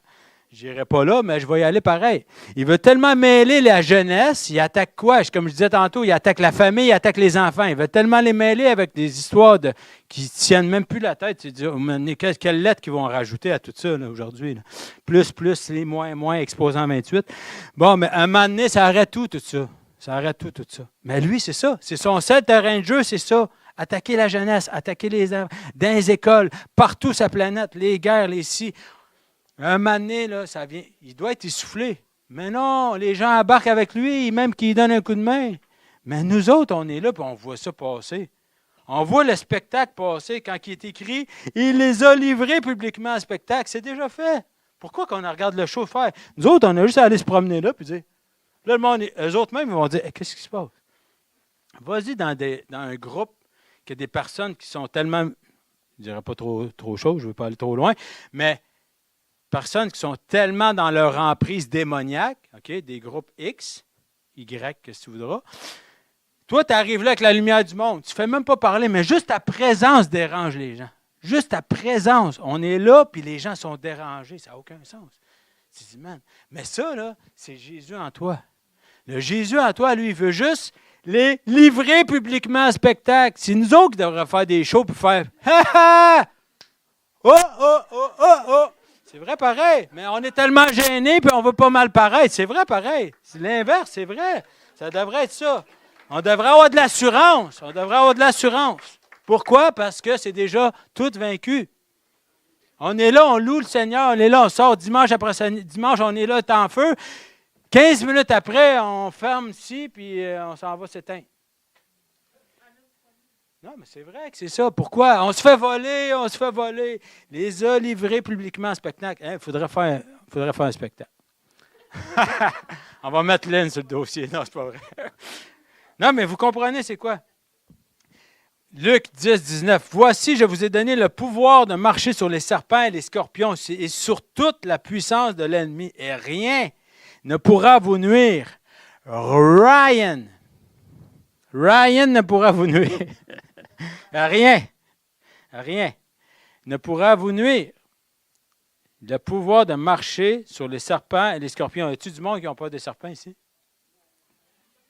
Je n'irai pas là, mais je vais y aller pareil. Il veut tellement mêler la jeunesse, il attaque quoi? Comme je disais tantôt, il attaque la famille, il attaque les enfants. Il veut tellement les mêler avec des histoires qui ne tiennent même plus la tête. Tu dis, quelle lettre qu'ils vont rajouter à tout ça là, aujourd'hui? Là? Plus, les moins, exposant 28. Bon, mais à un moment donné, ça arrête tout ça. Ça arrête tout ça. Mais lui, c'est ça. C'est son seul terrain de jeu, c'est ça. Attaquer la jeunesse, attaquer les enfants, dans les écoles, partout sur la planète, les guerres, les si. Un moment donné, là, ça vient, il doit être essoufflé. Mais non, les gens embarquent avec lui, même qu'il donne un coup de main. Mais nous autres, on est là et on voit ça passer. On voit le spectacle passer quand il est écrit « Il les a livrés publiquement en spectacle ». C'est déjà fait. Pourquoi qu'on regarde le show faire? Nous autres, on a juste à aller se promener là et dire « Là, le monde, eux autres même, ils vont dire hey, « Qu'est-ce qui se passe? » Vas-y dans un groupe qu'il y a des personnes qui sont tellement, je ne dirais pas trop chaud, je ne veux pas aller trop loin, mais personnes qui sont tellement dans leur emprise démoniaque, okay, des groupes X, Y, qu'est-ce que tu voudras. Toi, tu arrives là avec la lumière du monde. Tu ne fais même pas parler, mais juste ta présence dérange les gens. Juste ta présence. On est là, puis les gens sont dérangés. Ça n'a aucun sens. Tu dis, man, mais ça, là, c'est Jésus en toi. Le Jésus en toi, lui, il veut juste les livrer publiquement en spectacle. C'est nous autres qui devrions faire des shows pour faire « Ha ha! Oh, oh, oh, oh, oh! » C'est vrai pareil, mais on est tellement gênés puis on veut pas mal paraître. C'est vrai pareil. C'est l'inverse, c'est vrai. Ça devrait être ça. On devrait avoir de l'assurance. On devrait avoir de l'assurance. Pourquoi? Parce que c'est déjà tout vaincu. On est là, on loue le Seigneur, on est là, on sort dimanche après dimanche, on est là, temps en feu. 15 minutes après, on ferme ici, puis on s'en va s'éteindre. Non, mais c'est vrai que c'est ça. Pourquoi? On se fait voler, on se fait voler. Les a livrés publiquement en spectacle. Il faudrait faire un spectacle. On va mettre Lynn sur le dossier. Non, c'est pas vrai. Non, mais vous comprenez, c'est quoi? Luc 10, 19. Voici, je vous ai donné le pouvoir de marcher sur les serpents et les scorpions et sur toute la puissance de l'ennemi. Et rien ne pourra vous nuire. Ryan ne pourra vous nuire. Rien ne pourra vous nuire. Le pouvoir de marcher sur les serpents et les scorpions. Y a-t-il du monde qui n'a pas de serpents ici?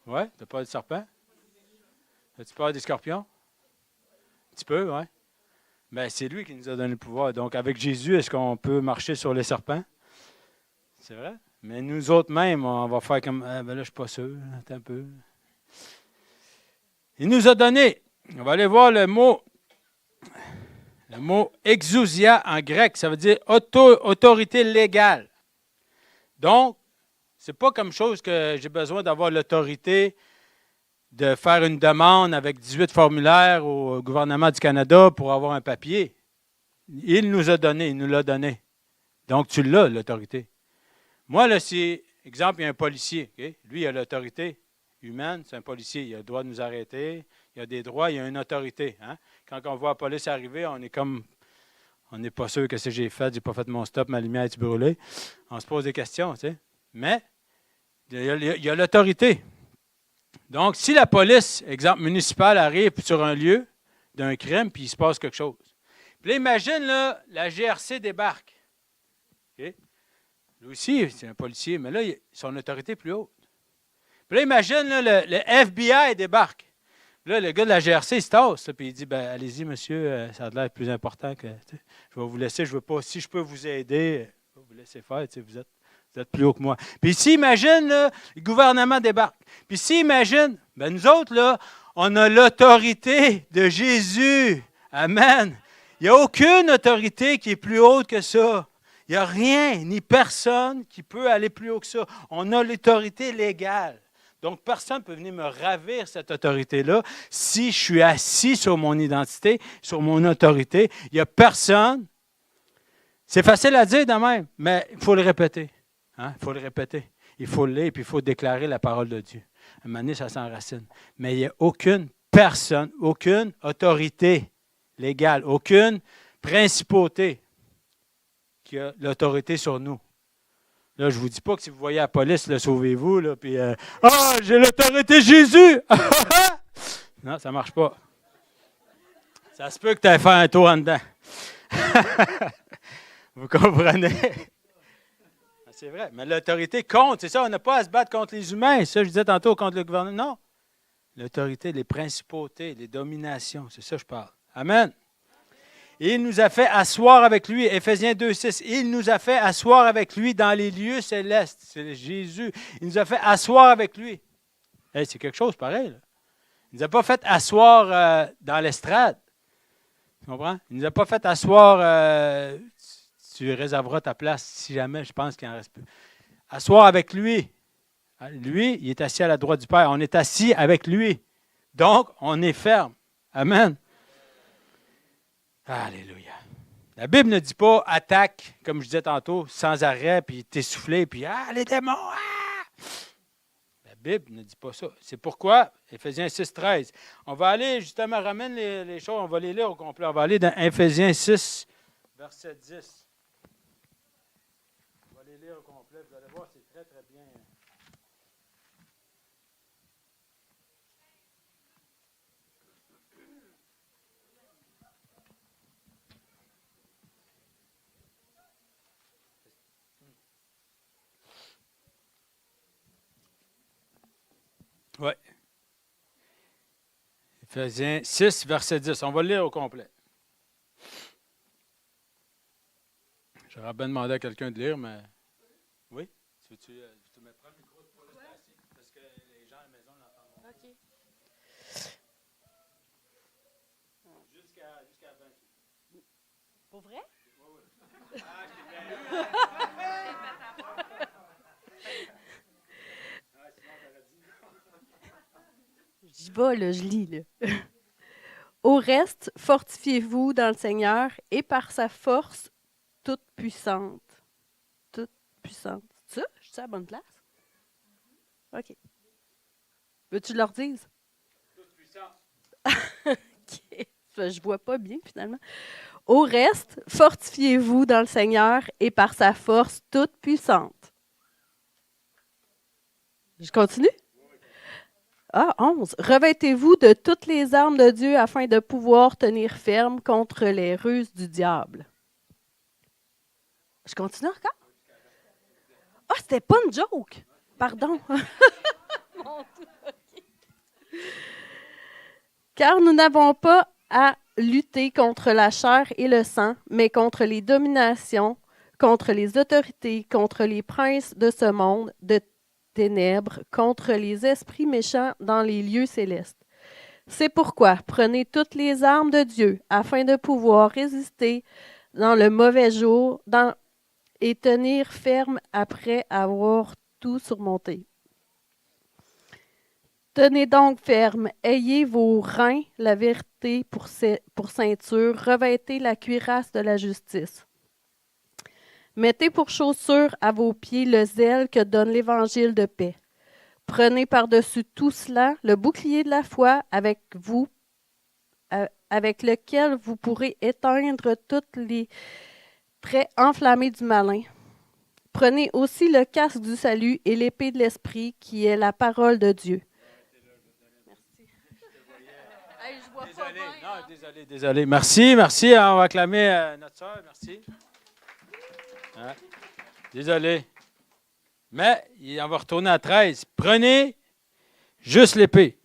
Oui? Tu n'as pas de serpents? As-tu peur des scorpions? Un petit peu, oui. Bien, c'est lui qui nous a donné le pouvoir. Donc, avec Jésus, est-ce qu'on peut marcher sur les serpents? C'est vrai? Mais nous autres même, on va faire comme... là, je ne suis pas sûr. Attends un peu. Il nous a donné... On va aller voir le mot exousia en grec. Ça veut dire autorité légale. Donc, ce n'est pas comme chose que j'ai besoin d'avoir l'autorité de faire une demande avec 18 formulaires au gouvernement du Canada pour avoir un papier. Il nous l'a donné. Donc, tu l'as, l'autorité. Moi, là, si, exemple, il y a un policier. Okay? Lui, il a l'autorité humaine, c'est un policier. Il a le droit de nous arrêter. Il a des droits, il a une autorité. Hein? Quand on voit la police arriver, on est comme... On n'est pas sûr que ce que j'ai fait, j'ai pas fait mon stop, ma lumière est brûlée. On se pose des questions, tu sais. Mais, il y a l'autorité. Donc, si la police, exemple municipale, arrive sur un lieu d'un crime, puis il se passe quelque chose. Puis là, imagine, là, la GRC débarque. Okay? Lui aussi, c'est un policier, mais là, son autorité est plus haute. Puis là, imagine, là, le FBI débarque. Puis là, le gars de la GRC, il se tasse, là, puis il dit, ben, allez-y, monsieur, ça a l'air plus important que... Je vais vous laisser, je veux pas, si je peux vous aider, je vais vous laisser faire, vous êtes plus haut que moi. Puis ici, imagine, là, le gouvernement débarque. Puis ici, imagine, ben nous autres, là, on a l'autorité de Jésus. Amen. Il n'y a aucune autorité qui est plus haute que ça. Il n'y a rien, ni personne qui peut aller plus haut que ça. On a l'autorité légale. Donc, personne ne peut venir me ravir cette autorité-là si je suis assis sur mon identité, sur mon autorité. Il n'y a personne. C'est facile à dire de même, mais il faut le répéter. Hein? Il faut le répéter. Il faut le lire et puis il faut déclarer la parole de Dieu. À un moment donné, ça s'enracine. Mais il n'y a aucune personne, aucune autorité légale, aucune principauté qui a l'autorité sur nous. Là, je ne vous dis pas que si vous voyez la police, là, sauvez-vous, là, puis j'ai l'autorité de Jésus! Non, ça ne marche pas. Ça se peut que tu aies fait un tour en dedans. Vous comprenez? C'est vrai, mais l'autorité compte, c'est ça, on n'a pas à se battre contre les humains. Ça, je disais tantôt contre le gouvernement. Non. L'autorité, les principautés, les dominations, c'est ça que je parle. Amen. Et il nous a fait asseoir avec lui, Éphésiens 2, 6. Il nous a fait asseoir avec lui dans les lieux célestes. C'est Jésus. Il nous a fait asseoir avec lui. Hey, c'est quelque chose pareil. Là. Il ne nous a pas fait asseoir dans l'estrade. Tu comprends? Il ne nous a pas fait asseoir, tu réserveras ta place si jamais, je pense qu'il en reste plus. Asseoir avec lui. Lui, il est assis à la droite du Père. On est assis avec lui. Donc, on est ferme. Amen. Alléluia. La Bible ne dit pas attaque, comme je disais tantôt, sans arrêt, puis t'essouffler, puis les démons! Ah! La Bible ne dit pas ça. C'est pourquoi, Éphésiens 6, 13. On va aller, justement, ramène les choses, on va les lire au complet. On va aller dans Éphésiens 6, verset 10. On va les lire au complet. Vous allez voir, c'est très, très bien. Oui. Éphésiens 6, verset 10. On va le lire au complet. J'aurais bien demandé à quelqu'un de lire, mais... Oui? Tu me prends le micro de pour le assis? Parce que les gens à la maison Pour vrai? J'y vais, là, je lis, là. Au reste, fortifiez-vous dans le Seigneur et par sa force toute puissante. Toute puissante. C'est ça? Je suis à la bonne place? OK. Veux-tu que je leur dise? Toute puissance. OK. Je vois pas bien, finalement. Au reste, fortifiez-vous dans le Seigneur et par sa force toute puissante. Je continue? Ah, 11. Revêtez-vous de toutes les armes de Dieu afin de pouvoir tenir ferme contre les ruses du diable. Je continue encore? Ah, c'était pas une joke. Pardon. Mon Dieu, OK. Car nous n'avons pas à lutter contre la chair et le sang, mais contre les dominations, contre les autorités, contre les princes de ce monde de ténèbres, contre les esprits méchants dans les lieux célestes. C'est pourquoi prenez toutes les armes de Dieu afin de pouvoir résister dans le mauvais jour et tenir ferme après avoir tout surmonté. Tenez donc ferme, ayez vos reins, la vérité pour ceinture, revêtez la cuirasse de la justice. Mettez pour chaussure à vos pieds le zèle que donne l'évangile de paix. Prenez par-dessus tout cela le bouclier de la foi avec lequel vous pourrez éteindre toutes les traits enflammés du malin. Prenez aussi le casque du salut et l'épée de l'esprit qui est la parole de Dieu. Hey, je vois Désolé, pas bien, non, hein? désolé. Merci. On va acclamer notre soeur. Merci. Hein? Désolé. Mais on va retourner à 13. Prenez juste l'épée.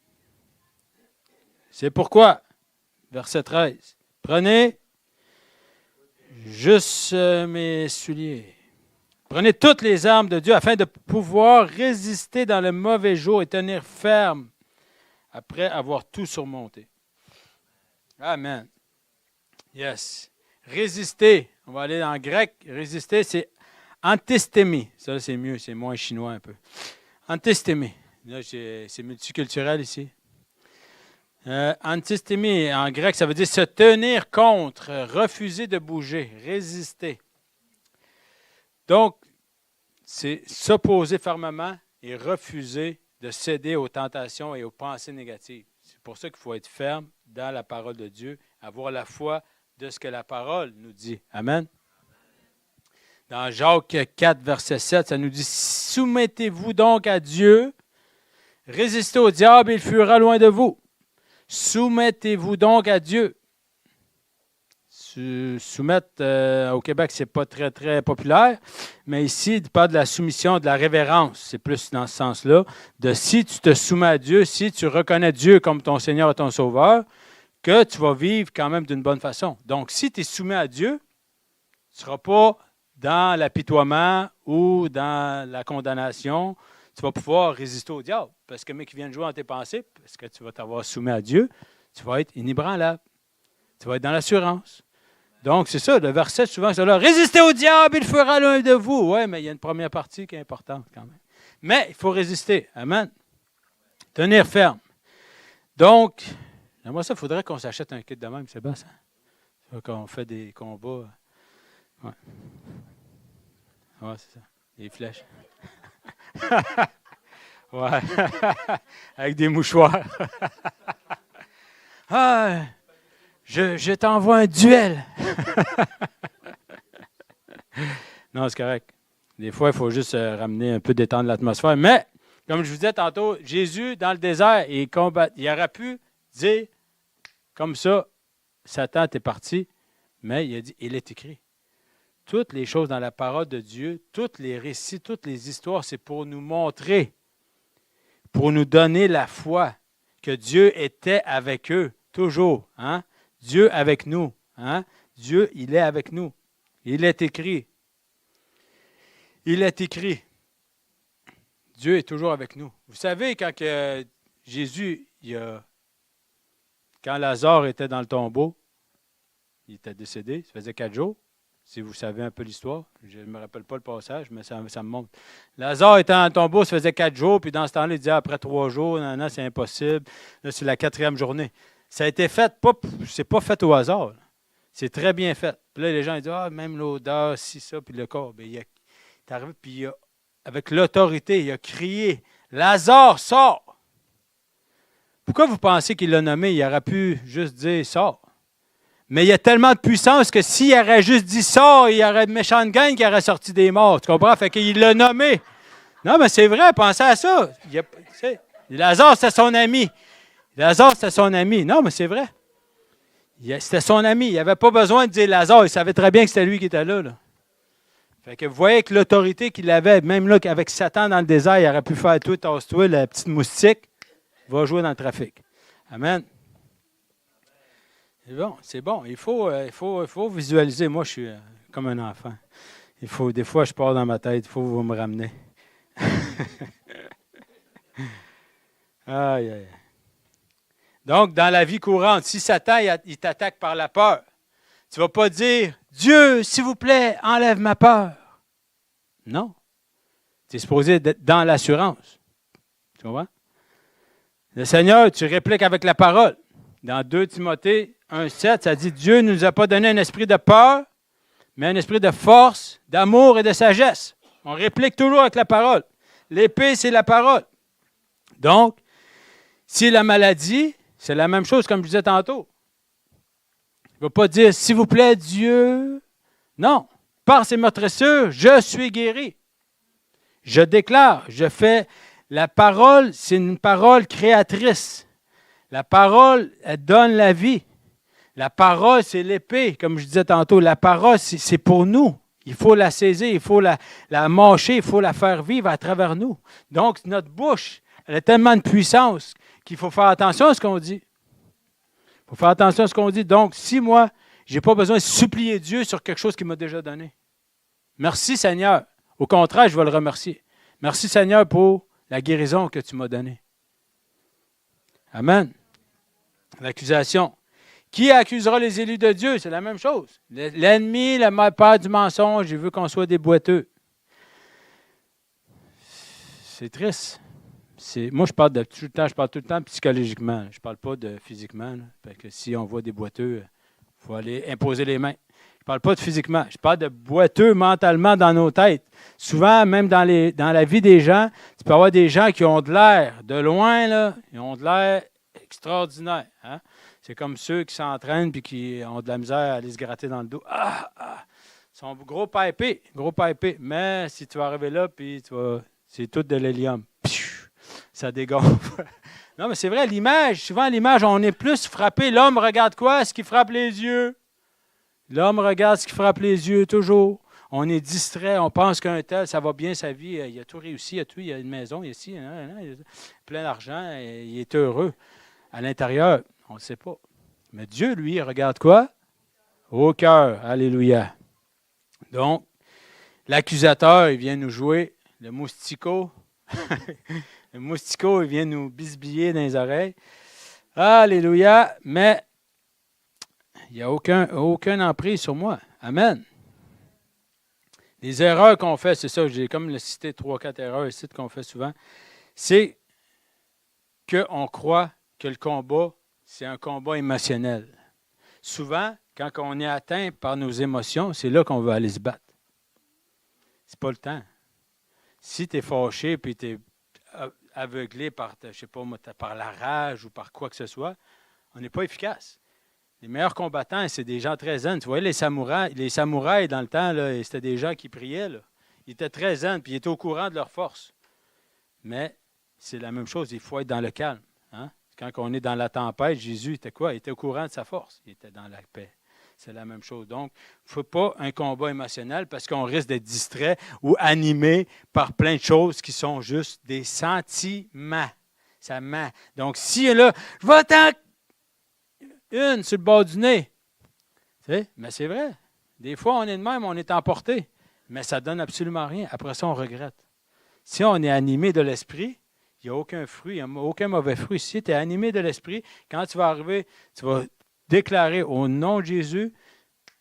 C'est pourquoi, verset 13. Prenez juste mes souliers. Prenez toutes les armes de Dieu afin de pouvoir résister dans le mauvais jour et tenir ferme après avoir tout surmonté. Amen. Yes. Résister. On va aller en grec. Résister, c'est antistémie. Ça, c'est mieux. C'est moins chinois un peu. Antistémie. Là, c'est multiculturel ici. Antistémie, en grec, ça veut dire se tenir contre, refuser de bouger, résister. Donc, c'est s'opposer fermement et refuser de céder aux tentations et aux pensées négatives. C'est pour ça qu'il faut être ferme dans la parole de Dieu, avoir la foi de ce que la parole nous dit. Amen. Dans Jacques 4, verset 7, ça nous dit « Soumettez-vous donc à Dieu, résistez au diable et il fuira loin de vous. Soumettez-vous donc à Dieu. » Soumettre, au Québec, c'est pas très, très populaire, mais ici, il parle de la soumission, de la révérence. C'est plus dans ce sens-là, de si tu te soumets à Dieu, si tu reconnais Dieu comme ton Seigneur et ton Sauveur, que tu vas vivre quand même d'une bonne façon. Donc, si tu es soumis à Dieu, tu ne seras pas dans l'apitoiement ou dans la condamnation. Tu vas pouvoir résister au diable, parce que mec qui vient de jouer dans tes pensées, parce que tu vas t'avoir soumis à Dieu, tu vas être inébranlable. Tu vas être dans l'assurance. Donc, c'est ça, le verset, souvent, c'est là. Résistez au diable, il fera l'un de vous. Oui, mais il y a une première partie qui est importante quand même. Mais il faut résister. Amen. Tenir ferme. Donc, moi, ça, il faudrait qu'on s'achète un kit de même, c'est bien ça. Qu'on fait des combats. Oui, ouais, c'est ça. Des flèches. Ouais. Avec des mouchoirs. Ah, je t'envoie un duel. Non, c'est correct. Des fois, il faut juste ramener un peu, détendre l'atmosphère. Mais, comme je vous disais tantôt, Jésus, dans le désert, il aurait pu dire, comme ça, Satan, t'es parti. Mais il a dit, il est écrit. Toutes les choses dans la parole de Dieu, tous les récits, toutes les histoires, c'est pour nous montrer, pour nous donner la foi que Dieu était avec eux, toujours. Hein? Dieu avec nous. Hein? Dieu, il est avec nous. Il est écrit. Il est écrit. Dieu est toujours avec nous. Vous savez, quand Jésus, quand Lazare était dans le tombeau, Il était décédé, ça faisait 4 jours. Si vous savez un peu l'histoire, je ne me rappelle pas le passage, mais ça me montre. Lazare était dans le tombeau, ça faisait 4 jours, puis dans ce temps-là, il disait après 3 jours, non, non, c'est impossible. Là, c'est la 4e journée. Ça a été fait, c'est pas fait au hasard. Là. C'est très bien fait. Puis là, les gens ils disent, même l'odeur, si ça, puis le corps. Bien, il est arrivé, puis avec l'autorité, il a crié, Lazare, sors! Pourquoi vous pensez qu'il l'a nommé? Il aurait pu juste dire, sors. Mais il y a tellement de puissance que s'il aurait juste dit ça, il y aurait une méchante gang qui aurait sorti des morts. Tu comprends? Fait qu'il l'a nommé. Non, mais c'est vrai, pensez à ça. Lazare, c'était son ami. Lazare, c'était son ami. Non, mais c'est vrai. C'était son ami. Il n'avait pas besoin de dire Lazare. Il savait très bien que c'était lui qui était là. Fait que vous voyez que l'autorité qu'il avait, même là, avec Satan dans le désert, il aurait pu faire tout, tasse-toi, la petite moustique, va jouer dans le trafic. Amen. C'est bon. Il faut visualiser. Moi, je suis comme un enfant. Des fois, je pars dans ma tête. Il faut vous me ramener. Aïe, aïe. Donc, dans la vie courante, si Satan il t'attaque par la peur, tu ne vas pas dire « Dieu, s'il vous plaît, enlève ma peur. » Non. Tu es supposé être dans l'assurance. Tu comprends? Le Seigneur, tu répliques avec la parole. Dans 2 Timothée 1,7, ça dit « Dieu ne nous a pas donné un esprit de peur, mais un esprit de force, d'amour et de sagesse. » On réplique toujours avec la parole. L'épée, c'est la parole. Donc, si la maladie, c'est la même chose comme je disais tantôt. Il ne va pas dire « S'il vous plaît, Dieu. » Non. Par ses meurtrissures, je suis guéri. Je déclare, je fais. La parole, c'est une parole créatrice. La parole, elle donne la vie. La parole, c'est l'épée, comme je disais tantôt. La parole, c'est pour nous. Il faut la saisir, il faut la mâcher, il faut la faire vivre à travers nous. Donc, notre bouche, elle a tellement de puissance qu'il faut faire attention à ce qu'on dit. Il faut faire attention à ce qu'on dit. Donc, si moi, je n'ai pas besoin de supplier Dieu sur quelque chose qu'il m'a déjà donné. Merci Seigneur. Au contraire, je vais le remercier. Merci Seigneur pour la guérison que tu m'as donnée. Amen. L'accusation. Qui accusera les élus de Dieu? C'est la même chose. L'ennemi, le père du mensonge, il veut qu'on soit des boiteux. C'est triste. Moi, je parle tout le temps psychologiquement. Je ne parle pas de physiquement. Parce que si on voit des boiteux, il faut aller imposer les mains. Je ne parle pas de physiquement. Je parle de boiteux mentalement dans nos têtes. Souvent, même dans la vie des gens, tu peux avoir des gens qui ont de l'air, de loin, là, ils ont de l'air extraordinaire. Hein? C'est comme ceux qui s'entraînent et qui ont de la misère à aller se gratter dans le dos. Ils sont gros pipés. Mais si tu vas arriver là, puis c'est tout de l'hélium. Ça dégonfle. Non, mais c'est vrai, souvent l'image, on est plus frappé. L'homme regarde quoi? Ce qui frappe les yeux. L'homme regarde ce qui frappe les yeux, toujours. On est distrait, on pense qu'un tel, ça va bien sa vie, il a tout réussi, il a une maison, il a plein d'argent, il est heureux. À l'intérieur, on ne le sait pas. Mais Dieu, lui, regarde quoi? Au cœur. Alléluia. Donc, l'accusateur, il vient nous jouer le moustico. Le moustico, il vient nous bisbiller dans les oreilles. Alléluia. Mais il n'y a aucun emprise sur moi. Amen. Les erreurs qu'on fait, c'est ça, j'ai comme cité 3-4 erreurs ici qu'on fait souvent, c'est qu'on croit que le combat, c'est un combat émotionnel. Souvent, quand on est atteint par nos émotions, c'est là qu'on veut aller se battre. C'est pas le temps. Si tu es fâché et tu es aveuglé par, je sais pas, par la rage ou par quoi que ce soit, on n'est pas efficace. Les meilleurs combattants, c'est des gens très zen. Tu vois, les samouraïs dans le temps, là, c'était des gens qui priaient. Là. Ils étaient très zen, puis ils étaient au courant de leur force. Mais c'est la même chose, il faut être dans le calme. Hein? Quand on est dans la tempête, Jésus était quoi? Il était au courant de sa force. Il était dans la paix. C'est la même chose. Donc, il ne faut pas un combat émotionnel parce qu'on risque d'être distrait ou animé par plein de choses qui sont juste des sentiments. Ça ment. Donc, si là, je vais t'en une sur le bord du nez. Tu sais? Mais c'est vrai. Des fois, on est de même, on est emporté. Mais ça ne donne absolument rien. Après ça, on regrette. Si on est animé de l'esprit, il n'y a aucun fruit, il n'y a aucun mauvais fruit. Si tu es animé de l'esprit, quand tu vas arriver, tu vas déclarer au nom de Jésus,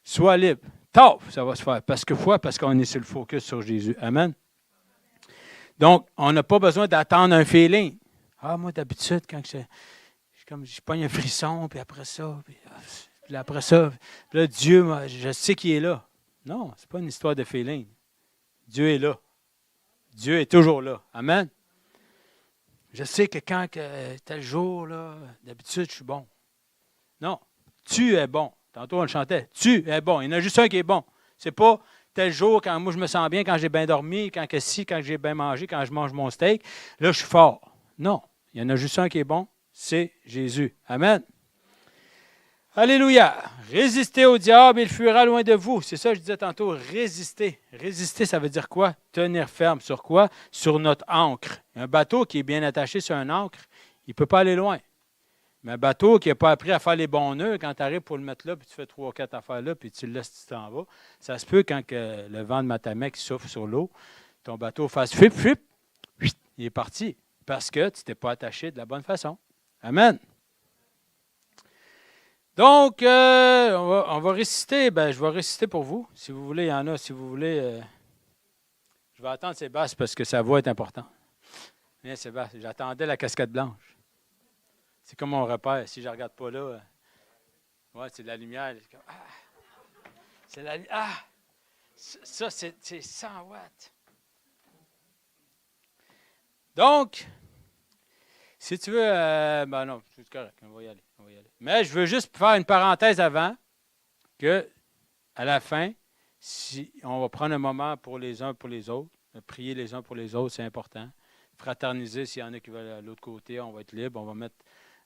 Sois libre. Taf, ça va se faire. Parce que quoi? Parce qu'on est sur le focus sur Jésus. Amen. Donc, on n'a pas besoin d'attendre un feeling. Ah, moi, d'habitude, quand je pogne un frisson, puis après ça, puis après ça, puis là, Dieu, moi, je sais qu'il est là. Non, ce n'est pas une histoire de feeling. Dieu est là. Dieu est toujours là. Amen. Je sais que quand tel jour, là, d'habitude, je suis bon. Non, tu es bon. Tantôt, on le chantait. Tu es bon. Il y en a juste un qui est bon. C'est pas tel jour, quand moi, je me sens bien, quand j'ai bien dormi, quand j'ai bien mangé, quand je mange mon steak, là, je suis fort. Non, il y en a juste un qui est bon, c'est Jésus. Amen. Alléluia. Résistez au diable, il fuira loin de vous. C'est ça que je disais tantôt, résister. Résister, ça veut dire quoi? Tenir ferme sur quoi? Sur notre ancre. Un bateau qui est bien attaché sur un ancre, il ne peut pas aller loin. Mais un bateau qui n'a pas appris à faire les bons nœuds, quand tu arrives pour le mettre là, puis tu fais 3 ou 4 affaires là, puis tu le laisses, tu t'en vas, ça se peut quand le vent de Matamec souffle sur l'eau, ton bateau fasse flip, flip, il est parti. Parce que tu ne t'es pas attaché de la bonne façon. Amen. Donc, on va réciter. Je vais réciter pour vous. Si vous voulez, il y en a. Si vous voulez, je vais attendre Sébastien parce que sa voix est importante. Viens, Sébastien, j'attendais la casquette blanche. C'est comme mon repère. Si je ne regarde pas là, c'est de la lumière. C'est la ça, c'est 100 watts. Donc, si tu veux, non, c'est correct, on va y aller. Mais je veux juste faire une parenthèse avant que, à la fin, si on va prendre un moment pour les uns pour les autres, prier les uns pour les autres, c'est important. Fraterniser, s'il y en a qui veulent à l'autre côté, on va être libre. On va mettre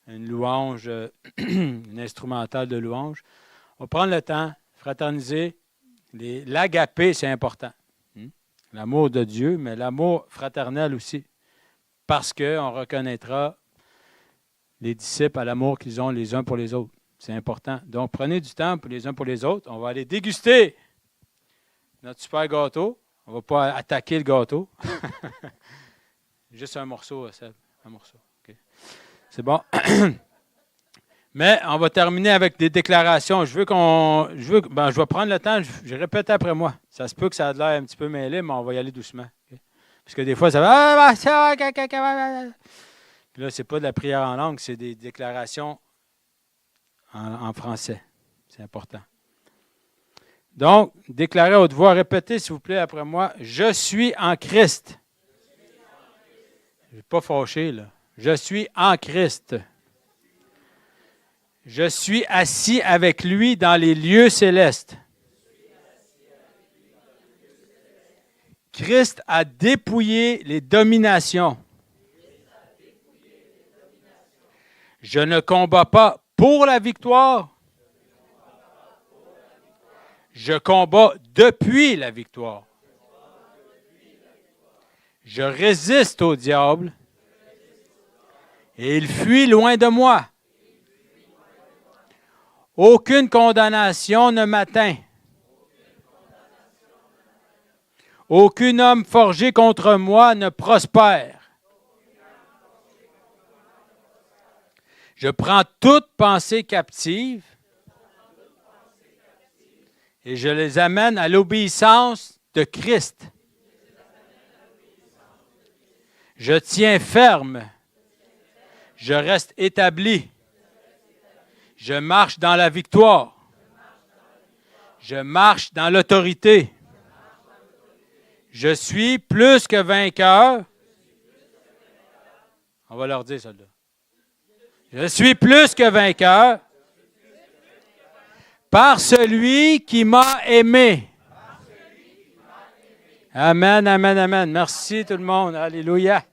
une louange, une instrumentale de louange. On va prendre le temps, fraterniser. L'agapé, c'est important. L'amour de Dieu, mais l'amour fraternel aussi. Parce qu'on reconnaîtra les disciples à l'amour qu'ils ont les uns pour les autres. C'est important. Donc, prenez du temps pour les uns pour les autres. On va aller déguster notre super gâteau. On ne va pas attaquer le gâteau. Juste un morceau, Seb. Un morceau. Okay. C'est bon. Mais on va terminer avec des déclarations. Je vais prendre le temps. Je répète après moi. Ça se peut que ça a l'air un petit peu mêlé, mais on va y aller doucement. Okay? Parce que des fois, ça va. Puis là, ce n'est pas de la prière en langue, c'est des déclarations en français. C'est important. Donc, déclarez à haute voix, répétez s'il vous plaît après moi. Je suis en Christ. Je ne suis pas fâché, là. Je suis en Christ. Je suis assis avec lui dans les lieux célestes. Christ a dépouillé les dominations. Je ne combats pas pour la victoire. Je combats depuis la victoire. Je résiste au diable et il fuit loin de moi. Aucune condamnation ne m'atteint. Aucun homme forgé contre moi ne prospère. Je prends toute pensée captive et je les amène à l'obéissance de Christ. Je tiens ferme. Je reste établi. Je marche dans la victoire. Je marche dans l'autorité. Je suis plus que vainqueur. On va leur dire ça là. Je suis plus que vainqueur par celui qui m'a aimé. Amen, amen, amen. Merci tout le monde. Alléluia.